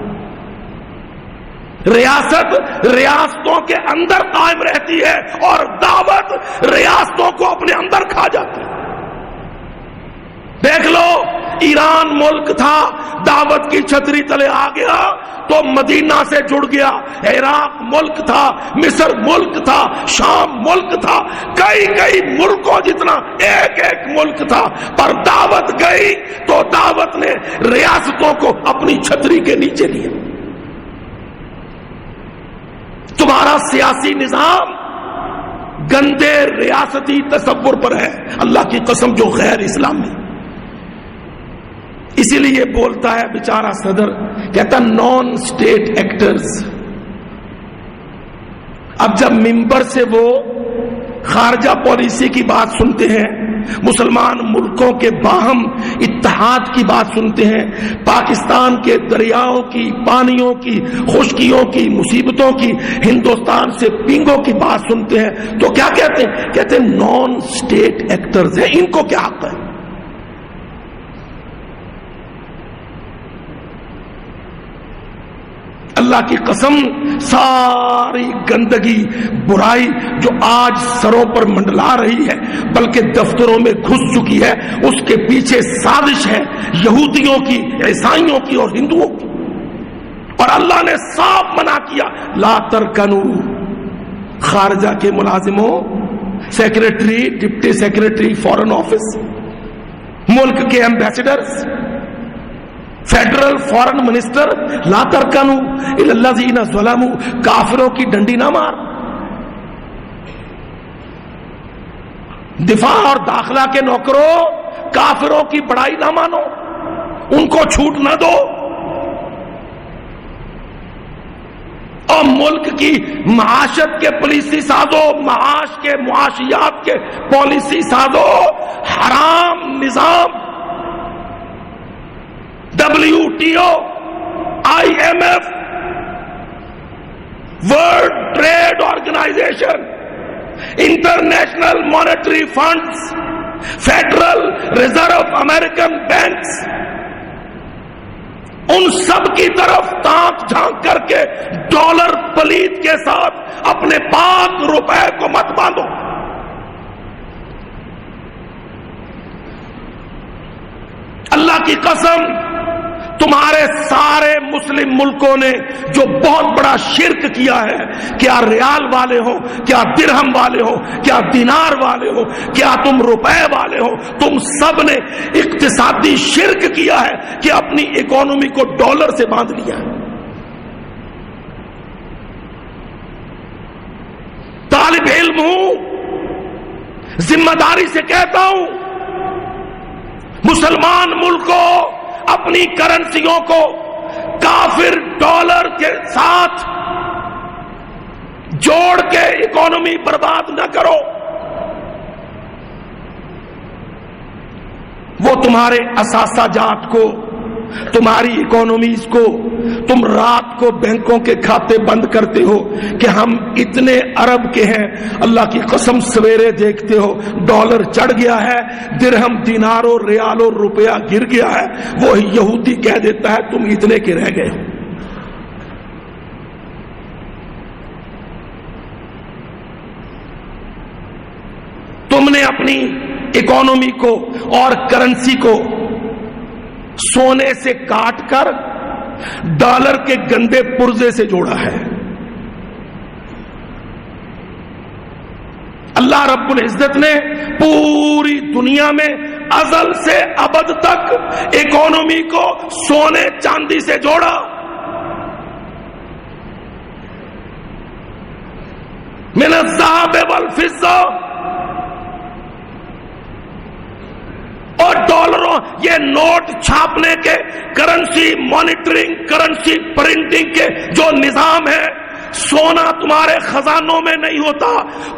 Speaker 1: ریاست ریاستوں کے اندر قائم رہتی ہے اور دعوت ریاستوں کو اپنے اندر کھا جاتی ہے. دیکھ لو، ایران ملک تھا، دعوت کی چھتری تلے آ گیا تو مدینہ سے جڑ گیا. عراق ملک تھا، مصر ملک تھا، شام ملک تھا، کئی ملکوں جتنا ایک ایک ملک تھا. پر دعوت گئی تو دعوت نے ریاستوں کو اپنی چھتری کے نیچے لیا. تمہارا سیاسی نظام گندے ریاستی تصور پر ہے، اللہ کی قسم جو غیر اسلامی. اسی لیے بولتا ہے بیچارہ صدر، کہتا نان اسٹیٹ ایکٹرز. اب جب ممبر سے وہ خارجہ پالیسی کی بات سنتے ہیں، مسلمان ملکوں کے باہم اتحاد کی بات سنتے ہیں، پاکستان کے دریاؤں کی، پانیوں کی، خشکیوں کی، مصیبتوں کی، ہندوستان سے پینگوں کی بات سنتے ہیں، تو کیا کہتے ہیں؟ کہتے ہیں نان اسٹیٹ ایکٹرز ہیں، ان کو کیا حق ہے؟ اللہ کی قسم، ساری گندگی برائی جو آج سروں پر منڈلا رہی ہے بلکہ دفتروں میں گھس چکی ہے، اس کے پیچھے سازش ہے یہودیوں کی، عیسائیوں کی اور ہندوؤں کی. اور اللہ نے صاف منع کیا، لا ترکنو. خارجہ کے ملازموں، secretary, deputy secretary foreign office, ملک کے ایمبیسڈرز، فیڈرل فارن منسٹر، لا ترکنو الی الذین ظلموا. کافروں کی ڈنڈی نہ مار. دفاع اور داخلہ کے نوکروں، کافروں کی بڑائی نہ مانو، ان کو چھوٹ نہ دو. اور ملک کی معاشت کے پالیسی سازو، معاش کے، معاشیات کے پالیسی سازو. حرام نظام، WTO، IMF، world trade organisation, international monetary funds, federal reserve American banks, ان سب کی طرف تانک جھانک کر کے ڈالر پلیت کے ساتھ اپنے پاک روپے کو مت باندھو. اللہ کی قسم، تمہارے سارے مسلم ملکوں نے جو بہت بڑا شرک کیا ہے، کیا ریال والے ہو، کیا درہم والے ہو، کیا دینار والے ہو، کیا تم روپے والے ہو، تم سب نے اقتصادی شرک کیا ہے کہ اپنی اکانومی کو ڈالر سے باندھ لیا ہے. طالب علم ہوں، ذمہ داری سے کہتا ہوں، مسلمان ملکوں اپنی کرنسیوں کو کافر ڈالر کے ساتھ جوڑ کے اکانومی برباد نہ کرو. وہ تمہارے اثاثہ جات کو، تمہاری اکانومیز کو، تم رات کو بینکوں کے کھاتے بند کرتے ہو کہ ہم اتنے ارب کے ہیں، اللہ کی قسم سویرے دیکھتے ہو ڈالر چڑھ گیا ہے، درہم، دیناروں، ریالوں، روپیہ گر گیا ہے. وہی یہودی کہہ دیتا ہے تم اتنے کے رہ گئے ہو. تم نے اپنی اکانومی کو اور کرنسی کو سونے سے کاٹ کر ڈالر کے گندے پرزے سے جوڑا ہے. اللہ رب العزت نے پوری دنیا میں ازل سے ابد تک اکانومی کو سونے چاندی سے جوڑا. من الذهب والفضة، اور ڈالروں، یہ نوٹ چھاپنے کے، کرنسی مانیٹرنگ، کرنسی پرنٹنگ کے جو نظام ہے، سونا تمہارے خزانوں میں نہیں ہوتا،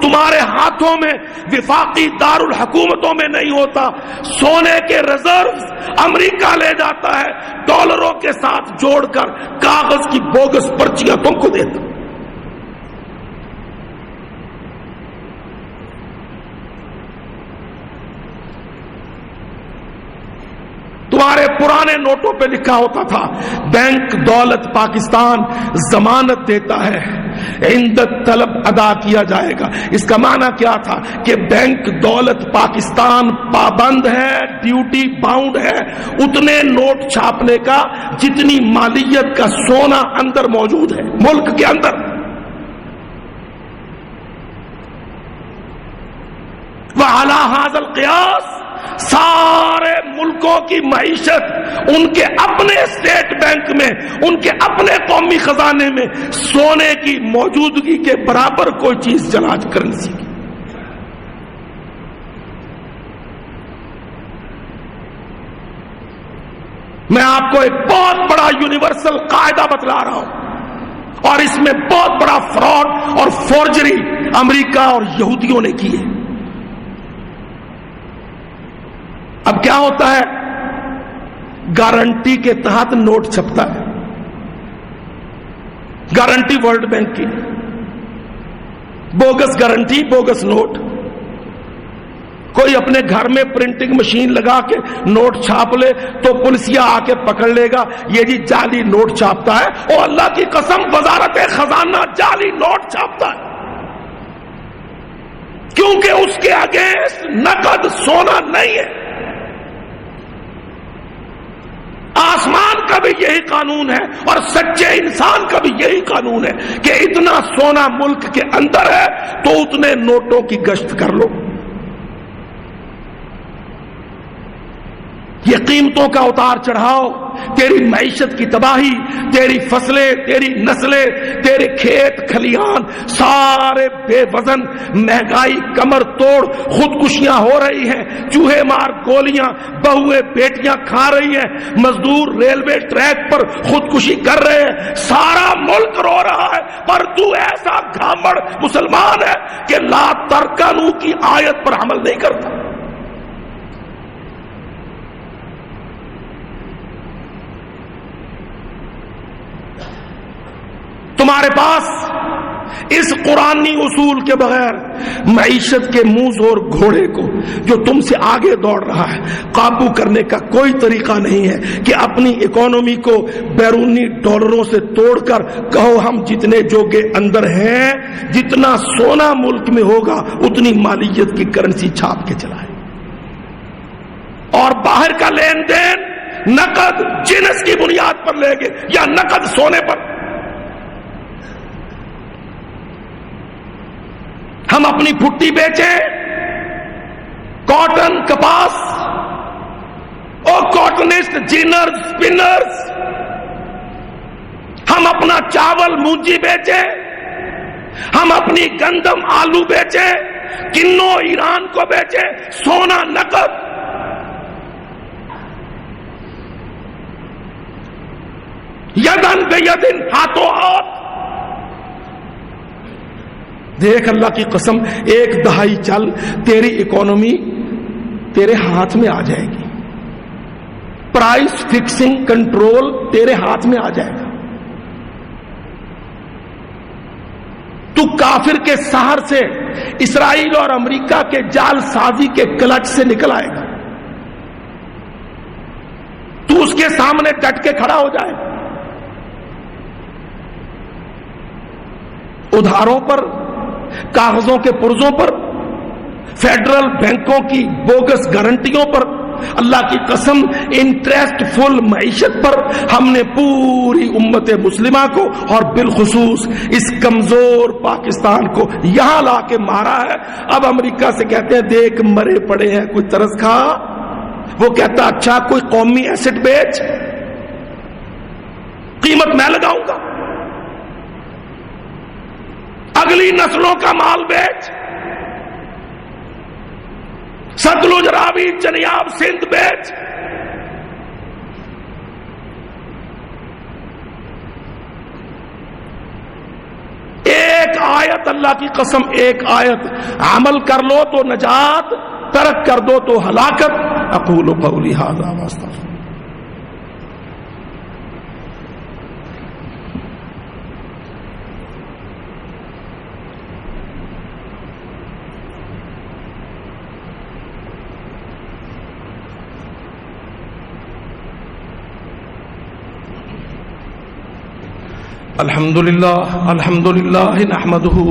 Speaker 1: تمہارے ہاتھوں میں وفاقی دارالحکومتوں میں نہیں ہوتا. سونے کے ریزروز امریکہ لے جاتا ہے، ڈالروں کے ساتھ جوڑ کر کاغذ کی بوگس پرچیاں تم کو دیتا. تمہارے پرانے نوٹوں پہ لکھا ہوتا تھا بینک دولت پاکستان ضمانت دیتا ہے، عند طلب ادا کیا جائے گا. اس کا معنی کیا تھا کہ بینک دولت پاکستان پابند ہے، ڈیوٹی باؤنڈ ہے اتنے نوٹ چھاپنے کا جتنی مالیت کا سونا اندر موجود ہے ملک کے اندر. وعلی ھذا القیاس سارے ملکوں کی معیشت ان کے اپنے اسٹیٹ بینک میں، ان کے اپنے قومی خزانے میں سونے کی موجودگی کے برابر کوئی چیز جلاج کرنسی کی. میں آپ کو ایک بہت بڑا یونیورسل قاعدہ بتلا رہا ہوں، اور اس میں بہت بڑا فراڈ اور فورجری امریکہ اور یہودیوں نے کی ہے۔ اب کیا ہوتا ہے، گارنٹی کے تحت نوٹ چھپتا ہے، گارنٹی ورلڈ بینک کی، بوگس گارنٹی بوگس نوٹ۔ کوئی اپنے گھر میں پرنٹنگ مشین لگا کے نوٹ چھاپ لے تو پولیسیا آ کے پکڑ لے گا، یہ جی جعلی نوٹ چھاپتا ہے۔ اور اللہ کی قسم وزارت خزانہ جعلی نوٹ چھاپتا ہے، کیونکہ اس کے اگینسٹ نقد سونا نہیں ہے۔ آسمان کا بھی یہی قانون ہے اور سچے انسان کا بھی یہی قانون ہے کہ اتنا سونا ملک کے اندر ہے تو اتنے نوٹوں کی گشت کر لو۔ یہ قیمتوں کا اتار چڑھاؤ، تیری معیشت کی تباہی، تیری فصلیں، تیری نسلیں، تیرے کھیت کھلیان سارے بے وزن، مہنگائی کمر توڑ، خودکشیاں ہو رہی ہیں، چوہے مار گولیاں بہویں بیٹیاں کھا رہی ہیں، مزدور ریلوے ٹریک پر خودکشی کر رہے ہیں، سارا ملک رو رہا ہے، پر تو ایسا گھامڑ مسلمان ہے کہ لا ترکنوا کی آیت پر عمل نہیں کرتا۔ تمہارے پاس اس قرآنی اصول کے بغیر معیشت کے منہ زور گھوڑے کو جو تم سے آگے دوڑ رہا ہے قابو کرنے کا کوئی طریقہ نہیں ہے کہ اپنی اکانومی کو بیرونی ڈالروں سے توڑ کر کہو ہم جتنے جوگے اندر ہیں، جتنا سونا ملک میں ہوگا اتنی مالیت کی کرنسی چھاپ کے چلائے، اور باہر کا لین دین نقد جنس کی بنیاد پر لے گے یا نقد سونے پر۔ ہم اپنی پھٹی بیچیں، کاٹن کپاس اور کاٹنسٹ جینرز سپنرز، ہم اپنا چاول مونجی بیچیں، ہم اپنی گندم آلو بیچیں، کنو ایران کو بیچیں، سونا نقد۔ یدن بیدن، ہاتھوں ہاتھ۔ دیکھ اللہ کی قسم، ایک دہائی چل تیری اکانومی تیرے ہاتھ میں آ جائے گی، پرائس فکسنگ کنٹرول تیرے ہاتھ میں آ جائے گا، تو کافر کے سحر سے، اسرائیل اور امریکہ کے جال سازی کے کلچ سے نکل آئے گا، تو اس کے سامنے ڈٹ کے کھڑا ہو جائے گا۔ ادھاروں پر، کاغذوں کے پرزوں پر، فیڈرل بینکوں کی بوگس گارنٹیوں پر، اللہ کی قسم انٹرسٹ فل معیشت پر ہم نے پوری امت مسلمہ کو اور بالخصوص اس کمزور پاکستان کو یہاں لا کے مارا ہے۔ اب امریکہ سے کہتے ہیں دیکھ مرے پڑے ہیں، کوئی ترس کھا؟ وہ کہتا اچھا کوئی قومی ایسٹ بیچ، قیمت میں لگاؤں گا، اگلی نسلوں کا مال بیچ، ستلج راوی چنیاب سندھ بیچ۔ ایک آیت، اللہ کی قسم ایک آیت عمل کر لو تو نجات، ترک کر دو تو ہلاکت۔ اقول قولی ھذا واستغفر۔ الحمد لله نحمده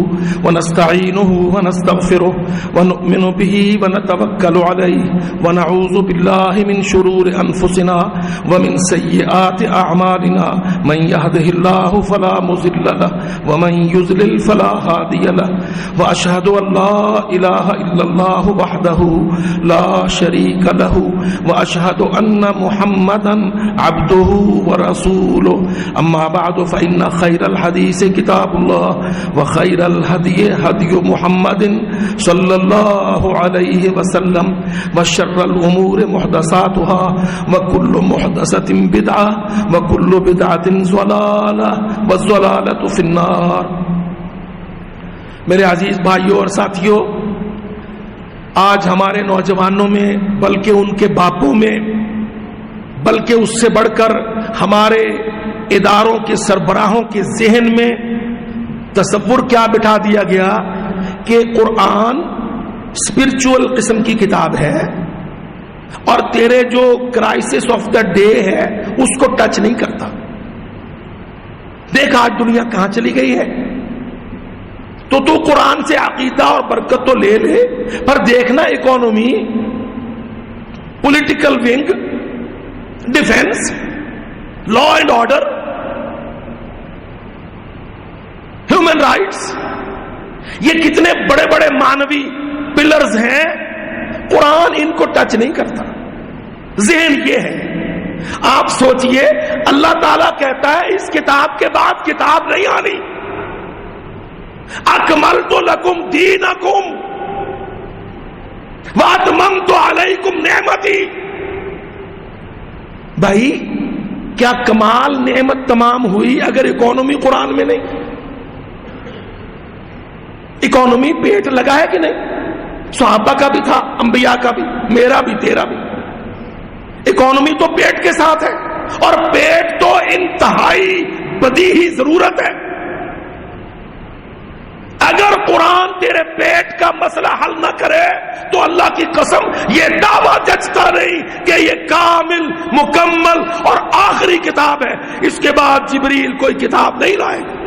Speaker 1: ونستعينه ونستغفره ونؤمن به ونتوكل عليه ونعوذ بالله من شرور أنفسنا ومن سيئات أعمالنا من يهده الله فلا مضل له ومن يضلل فلا هادي له وأشهد أن لا إله إلا الله وحده لا شريك له وأشهد أن محمدا عبده ورسوله أما بعد فإن خير الحديث كتاب الله وخير الهدي هدي محمد صلى الله عليه وسلم وشر الأمور محدثاتها وكل محدثة بدعة وكل بدعة ضلالة والضلالة في النار. میرے عزیز بھائیوں اور ساتھیوں، آج ہمارے نوجوانوں میں بلکہ ان کے باپوں میں بلکہ اس سے بڑھ کر ہمارے اداروں کے سربراہوں کے ذہن میں تصور کیا بٹھا دیا گیا کہ قرآن اسپرچول قسم کی کتاب ہے اور تیرے جو کرائسس آف دا ڈے ہے اس کو ٹچ نہیں کرتا. دیکھ آج دنیا کہاں چلی گئی ہے. تو قرآن سے عقیدہ اور برکت تو لے لے، پر دیکھنا economy, political wing, defence, law and order, human rights, یہ کتنے بڑے بڑے مانوی پلرز ہیں، قرآن ان کو ٹچ نہیں کرتا. ذہن یہ ہے. آپ سوچئے اللہ تعالیٰ کہتا ہے اس کتاب کے بعد کتاب نہیں آنی. اکملت لکم دینکم واتممت علیکم نعمتی. بھائی کیا کمال نعمت تمام ہوئی اگر اکانومی قرآن میں نہیں؟ اکانومی پیٹ لگا ہے کہ نہیں؟ صحابہ کا بھی تھا، انبیاء کا بھی، میرا بھی، تیرا بھی. اکانومی تو پیٹ کے ساتھ ہے، اور پیٹ تو انتہائی بدیہی ضرورت ہے. اگر قرآن تیرے پیٹ کا مسئلہ حل نہ کرے تو اللہ کی قسم یہ دعویٰ جچتا نہیں کہ یہ کامل، مکمل اور آخری کتاب ہے. اس کے بعد جبریل کوئی کتاب نہیں لائے گا.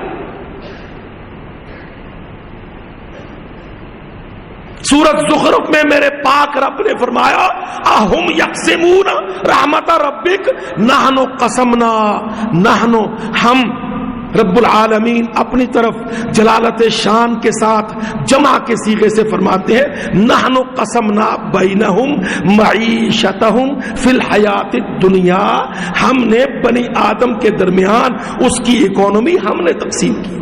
Speaker 1: سورۃ زخرف میں میرے پاک رب نے فرمایا اہم یقسمون رحمت ربک نحن قسمنا، نحن ہم رب العالمین اپنی طرف جلالت شان کے ساتھ جمع کے صیغے سے فرماتے ہیں نحن قسمنا بینہم معیشتہم فی الحیات الدنیا. ہم نے بنی آدم کے درمیان اس کی اکانومی ہم نے تقسیم کی.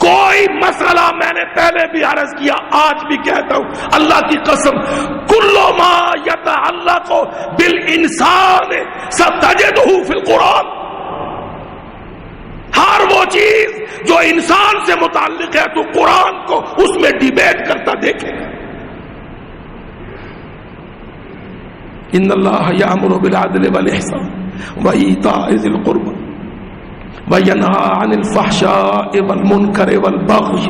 Speaker 1: کوئی مسئلہ میں نے پہلے بھی عرض کیا، آج بھی کہتا ہوں اللہ کی قسم، کل ما یتعلق بالانسان ستجدہ فی القرآن. ہر وہ چیز جو انسان سے متعلق ہے تو قرآن کو اس میں ڈیبیٹ کرتا دیکھے گا. ان اللہ یأمر بالعدل والاحسان وایتاء ذی القربى وَيَنْهَا عَنِ الْفَحْشَاءِ وَالْمُنْكَرِ وَالْبَغْيِ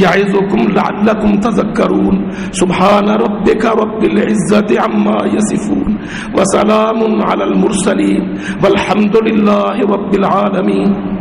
Speaker 1: يَعِظُكُمْ لَعَلَّكُمْ تَذَكَّرُونَ سُبْحَانَ رَبِّكَ رَبِّ الْعِزَّةِ عَمَّا يَصِفُونَ وَسَلَامٌ عَلَى الْمُرْسَلِينَ وَالْحَمْدُ لِلَّهِ رَبِّ الْعَالَمِينَ.